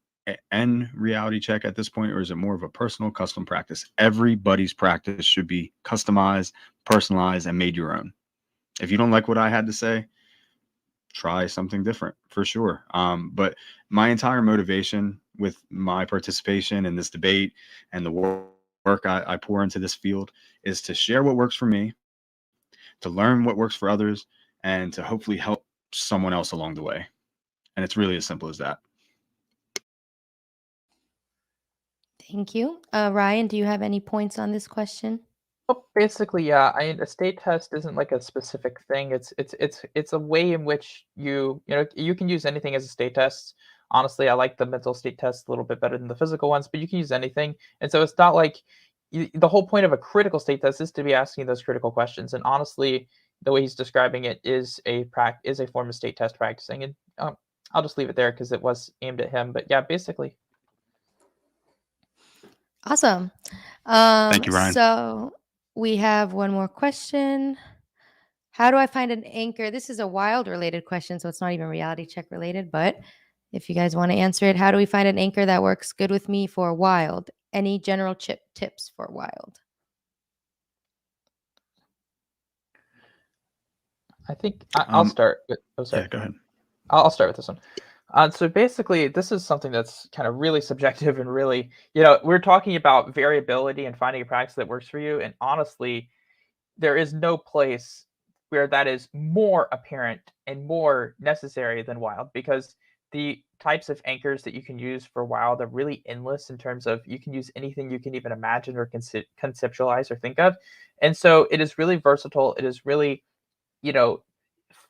an reality check at this point, or is it more of a personal custom practice? Everybody's practice should be customized, personalized, and made your own. If you don't like what I had to say, try something different for sure. But my entire motivation with my participation in this debate and the work I pour into this field is to share what works for me, to learn what works for others, and to hopefully help someone else along the way. And it's really as simple as that. Thank you. Ryan, do you have any points on this question? Well, basically, yeah. A state test isn't like a specific thing. It's a way in which you can use anything as a state test. Honestly, I like the mental state test a little bit better than the physical ones, but you can use anything. And so it's not like the whole point of a critical state test is to be asking those critical questions. And honestly, the way he's describing it is a form of state test practicing. And I'll just leave it there because it was aimed at him. But yeah, basically. Awesome. Thank you, Ryan. So we have one more question. How do I find an anchor? This is a wild related question, so it's not even reality check related, but if you guys want to answer it, how do we find an anchor that works good with me for wild? Any general tips for wild? I think I'll start with, Yeah, go ahead. I'll start with this one. So basically, this is something that's kind of really subjective and really, we're talking about variability and finding a practice that works for you. And honestly, there is no place where that is more apparent and more necessary than wild, because the types of anchors that you can use for wild are really endless in terms of you can use anything you can even imagine or conceptualize or think of. And so it is really versatile. It is really,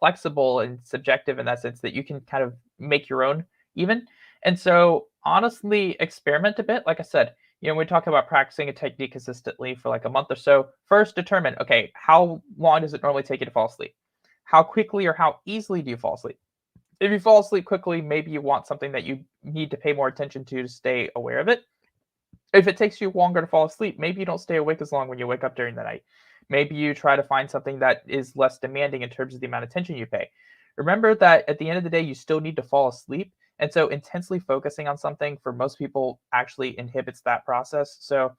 flexible and subjective in that sense that you can kind of make your own even. And so honestly, experiment a bit. Like I said, we talk about practicing a technique consistently for like a month or so. First, determine, okay, how long does it normally take you to fall asleep? How quickly or how easily do you fall asleep? If you fall asleep quickly, maybe you want something that you need to pay more attention to stay aware of it. If it takes you longer to fall asleep, maybe you don't stay awake as long when you wake up during the night. Maybe you try to find something that is less demanding in terms of the amount of attention you pay. Remember that at the end of the day, you still need to fall asleep. And so intensely focusing on something for most people actually inhibits that process. So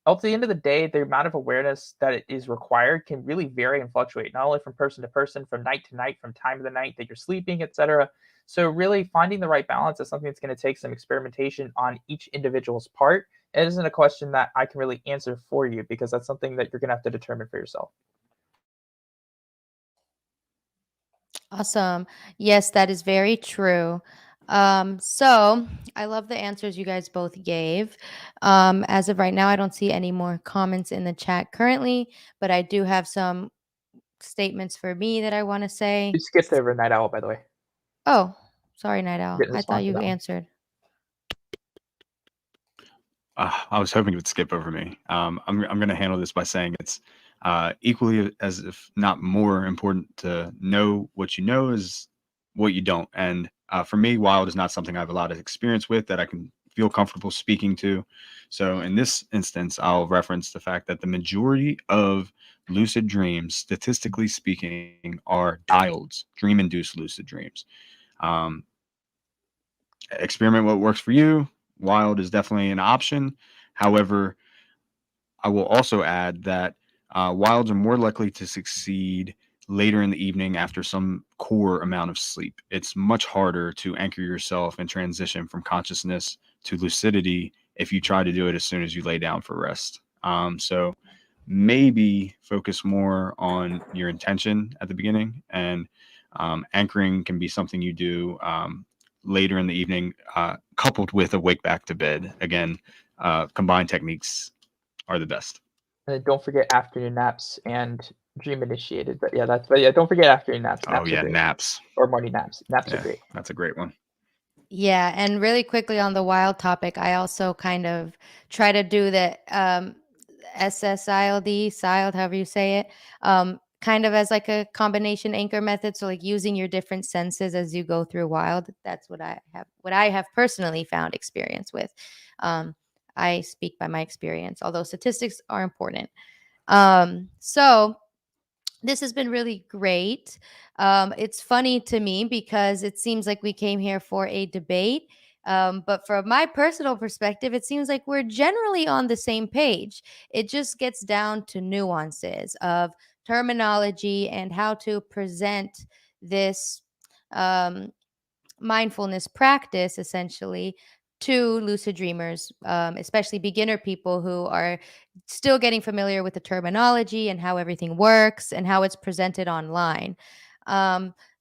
at the end of the day, the amount of awareness that is required can really vary and fluctuate, not only from person to person, from night to night, from time of the night that you're sleeping, etc. So really finding the right balance is something that's going to take some experimentation on each individual's part. It isn't a question that I can really answer for you, because that's something that you're going to have to determine for yourself. Awesome. Yes, that is very true. So I love the answers you guys both gave. As of right now, I don't see any more comments in the chat currently, but I do have some statements for me that I want to say. You skipped over Nightowl, by the way. Oh, sorry, Nightowl. Didn't I respond thought to you that one. answered. I was hoping you would skip over me. I'm going to handle this by saying it's equally, as if not more important, to know what you know is what you don't. And for me, wild is not something I have a lot of experience with that I can feel comfortable speaking to. So in this instance, I'll reference the fact that the majority of lucid dreams, statistically speaking, are dialed, dream-induced lucid dreams. Experiment what works for you. Wild is definitely an option. However, I will also add that wilds are more likely to succeed later in the evening after some core amount of sleep. It's much harder to anchor yourself and transition from consciousness to lucidity if you try to do it as soon as you lay down for rest. So maybe focus more on your intention at the beginning, and anchoring can be something you do later in the evening, coupled with a wake back to bed. Again, combined techniques are the best. And then don't forget afternoon naps and dream initiated. But yeah, don't forget afternoon naps. Naps Oh yeah, are great. naps Or morning naps. Naps are great. That's a great one. Yeah, and really quickly on the wild topic, I also kind of try to do the SSILD, SILD, however you say it, kind of as like a combination anchor method. So like using your different senses as you go through wild. That's what I have personally found experience with. Um, I speak by my experience, although statistics are important. So this has been really great. It's funny to me because it seems like we came here for a debate. But from my personal perspective, it seems like we're generally on the same page. It just gets down to nuances of terminology and how to present this um, mindfulness practice essentially to lucid dreamers, especially beginner people who are still getting familiar with the terminology and how everything works and how it's presented online.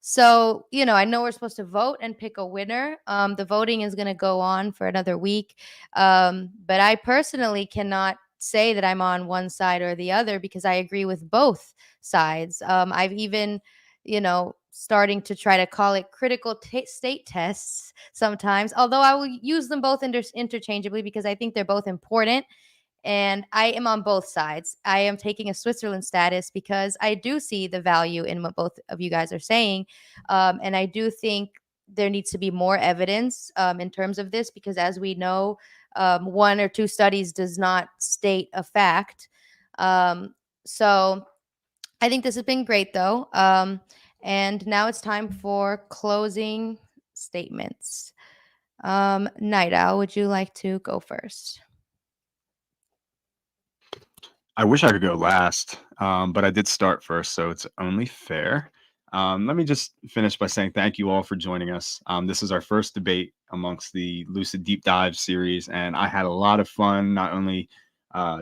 So, I know we're supposed to vote and pick a winner. The voting is going to go on for another week. But I personally cannot say that I'm on one side or the other because I agree with both sides. I've even starting to try to call it critical state tests sometimes, although I will use them both interchangeably because I think they're both important. And I am on both sides. I am taking a Switzerland status because I do see the value in what both of you guys are saying. And I do think there needs to be more evidence in terms of this because, as we know, one or two studies does not state a fact. So I think this has been great, though. And now it's time for closing statements. Night Owl, would you like to go first? I wish I could go last, but I did start first, so it's only fair. Let me just finish by saying thank you all for joining us. This is our first debate amongst the Lucid Deep Dive series, and I had a lot of fun not only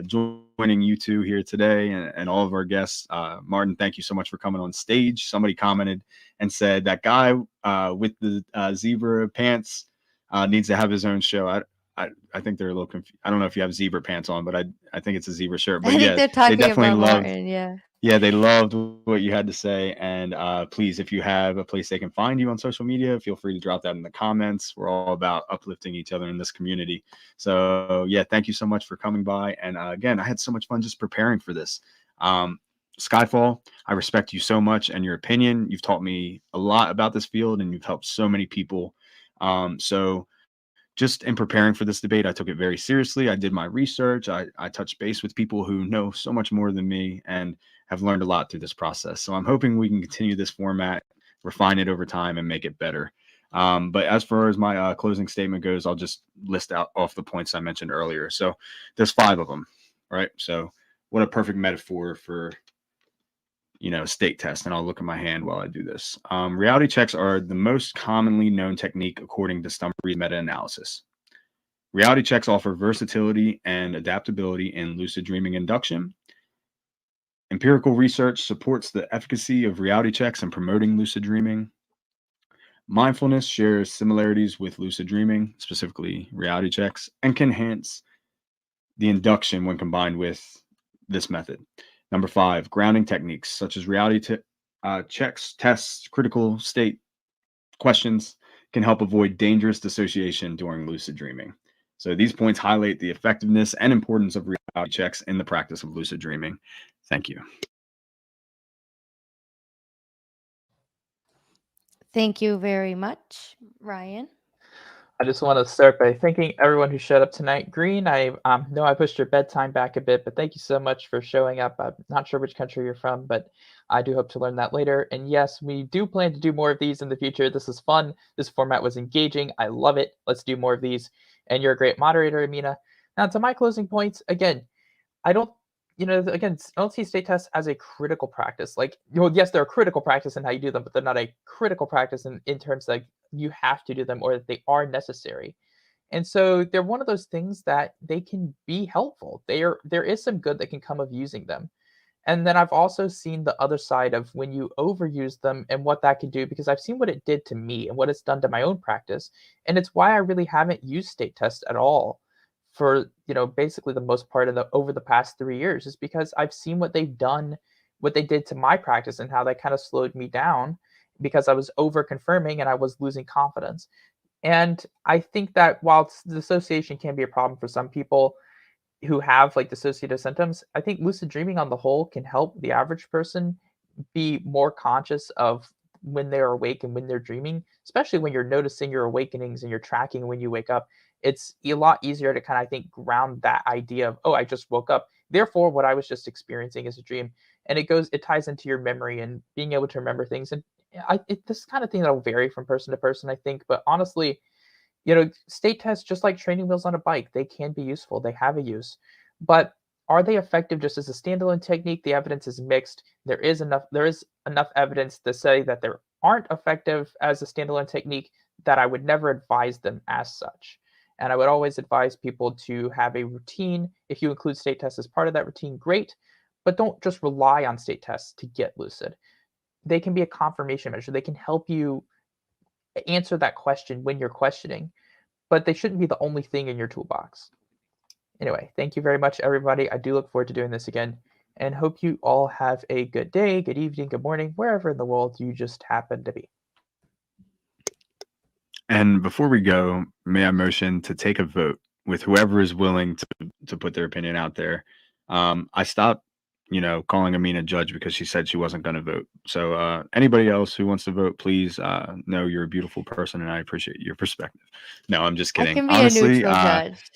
joining you two here today and all of our guests. Martin, thank you so much for coming on stage. Somebody commented and said that guy with the zebra pants needs to have his own show. I think they're a little confused. I don't know if you have zebra pants on, but I think it's a zebra shirt. I But think yeah, they're they talking definitely about loved. Martin. Yeah. Yeah, they loved what you had to say. And please, if you have a place they can find you on social media, feel free to drop that in the comments. We're all about uplifting each other in this community. So yeah, thank you so much for coming by. And again, I had so much fun just preparing for this. Skyfall, I respect you so much and your opinion. You've taught me a lot about this field and you've helped so many people. So just in preparing for this debate, I took it very seriously. I did my research. I touched base with people who know so much more than me and have learned a lot through this process. So I'm hoping we can continue this format, refine it over time, and make it better. But as far as my closing statement goes, I'll just list out off the points I mentioned earlier. So there's 5 of them, right? So what a perfect metaphor for state test. And I'll look at my hand while I do this. Reality checks are the most commonly known technique according to Stumberry's meta-analysis. Reality checks offer versatility and adaptability in lucid dreaming induction. Empirical research supports the efficacy of reality checks in promoting lucid dreaming. Mindfulness shares similarities with lucid dreaming, specifically reality checks, and can enhance the induction when combined with this method. Number 5, grounding techniques such as reality checks, tests, critical state questions can help avoid dangerous dissociation during lucid dreaming. So these points highlight the effectiveness and importance of reality checks in the practice of lucid dreaming. Thank you. Thank you very much, Ryan. I just want to start by thanking everyone who showed up tonight. Green, I know I pushed your bedtime back a bit, but thank you so much for showing up. I'm not sure which country you're from, but I do hope to learn that later. And yes, we do plan to do more of these in the future. This is fun. This format was engaging. I love it. Let's do more of these. And you're a great moderator, Amina. Now, to my closing points, again, I don't see state tests as a critical practice. Like, yes, they're a critical practice in how you do them, but they're not a critical practice in terms of, like, you have to do them or that they are necessary. And so they're one of those things that they can be helpful. There is some good that can come of using them. And then I've also seen the other side of when you overuse them and what that can do, because I've seen what it did to me and what it's done to my own practice. And it's why I really haven't used state tests at all for, basically the most part of over the past 3 years, is because I've seen what they've done, what they did to my practice and how they kind of slowed me down because I was over confirming and I was losing confidence. And I think that while dissociation can be a problem for some people who have like dissociative symptoms, I think lucid dreaming on the whole can help the average person be more conscious of when they're awake and when they're dreaming, especially when you're noticing your awakenings and you're tracking when you wake up. It's a lot easier to kind of, I think, ground that idea of, oh, I just woke up. Therefore, what I was just experiencing is a dream. And it ties into your memory and being able to remember things. And this kind of thing that will vary from person to person, I think. But honestly, state tests, just like training wheels on a bike, they can be useful. They have a use. But are they effective just as a standalone technique? The evidence is mixed. There is enough evidence to say that they aren't effective as a standalone technique that I would never advise them as such. And I would always advise people to have a routine. If you include state tests as part of that routine, great. But don't just rely on state tests to get lucid. They can be a confirmation measure. They can help you answer that question when you're questioning, but they shouldn't be the only thing in your toolbox. Anyway, thank you very much, everybody. I do look forward to doing this again and hope you all have a good day, good evening, good morning, wherever in the world you just happen to be. And before we go, may I motion to take a vote with whoever is willing to put their opinion out there. I stopped, calling Amina judge because she said she wasn't going to vote. So anybody else who wants to vote, please know you're a beautiful person and I appreciate your perspective. No, I'm just kidding. I can be Honestly, a neutral judge.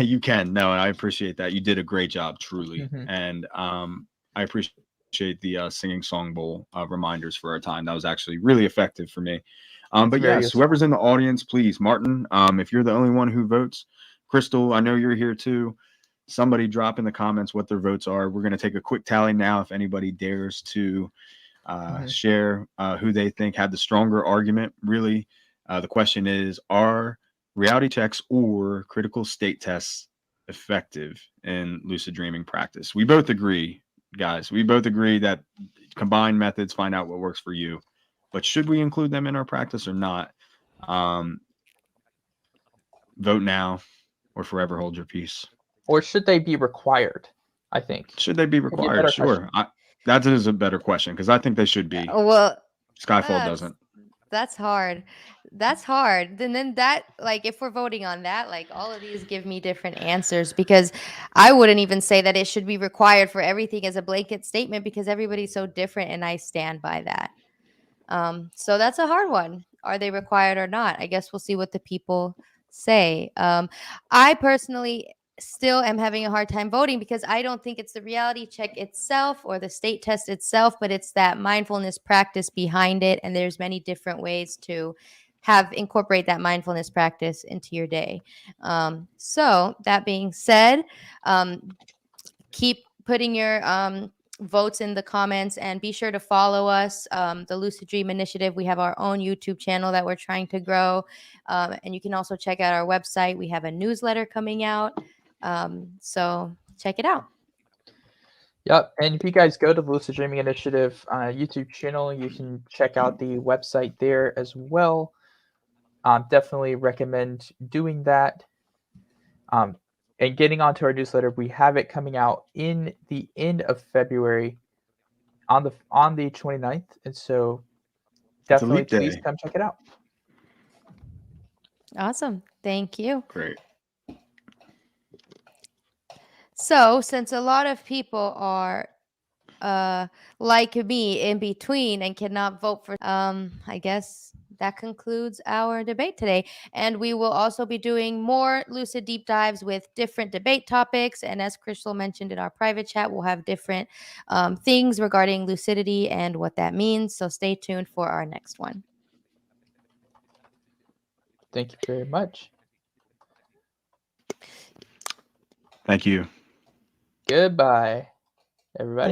you can. No, and I appreciate that. You did a great job, truly. Mhm. And I appreciate the singing song bowl reminders for our time. That was actually really effective for me. But very yes, useful. whoever's in the audience, please, Martin, if you're the only one who votes, Crystal, I know you're here too. Somebody drop in the comments what their votes are. We're going to take a quick tally now. If anybody dares to share who they think had the stronger argument, really, the question is, are reality checks or critical state tests effective in lucid dreaming practice? We both agree, guys. We both agree that combined methods, find out what works for you. But should we include them in our practice or not? Vote now or forever hold your peace. Or should they be required? I think. Should they be required? Sure. That is a better question because I think they should be. Well, Skyfall doesn't. That's hard. That's hard. And then that, like, if we're voting on that, like, all of these give me different answers because I wouldn't even say that it should be required for everything as a blanket statement because everybody's so different and I stand by that. So that's a hard one. Are they required or not? I guess we'll see what the people say. I personally still am having a hard time voting because I don't think it's the reality check itself or the state test itself, but it's that mindfulness practice behind it. And there's many different ways to incorporate that mindfulness practice into your day. So that being said, keep putting your votes in the comments and be sure to follow us, the Lucid Dream Initiative. We have our own YouTube channel that we're trying to grow, and you can also check out our website. We have a newsletter coming out, so check it out. Yep, and if you guys go to the Lucid Dreaming Initiative YouTube channel, you can check out the website there as well. Definitely recommend doing that. And getting onto our newsletter, we have it coming out in the end of February on the 29th. And so definitely please come check it out. Awesome. Thank you. Great. So since a lot of people are like me in between and cannot vote for, I guess that concludes our debate today. And we will also be doing more Lucid deep dives with different debate topics. And as Crystal mentioned in our private chat, we'll have different things regarding lucidity and what that means. So stay tuned for our next one. Thank you very much. Thank you. Goodbye, everybody.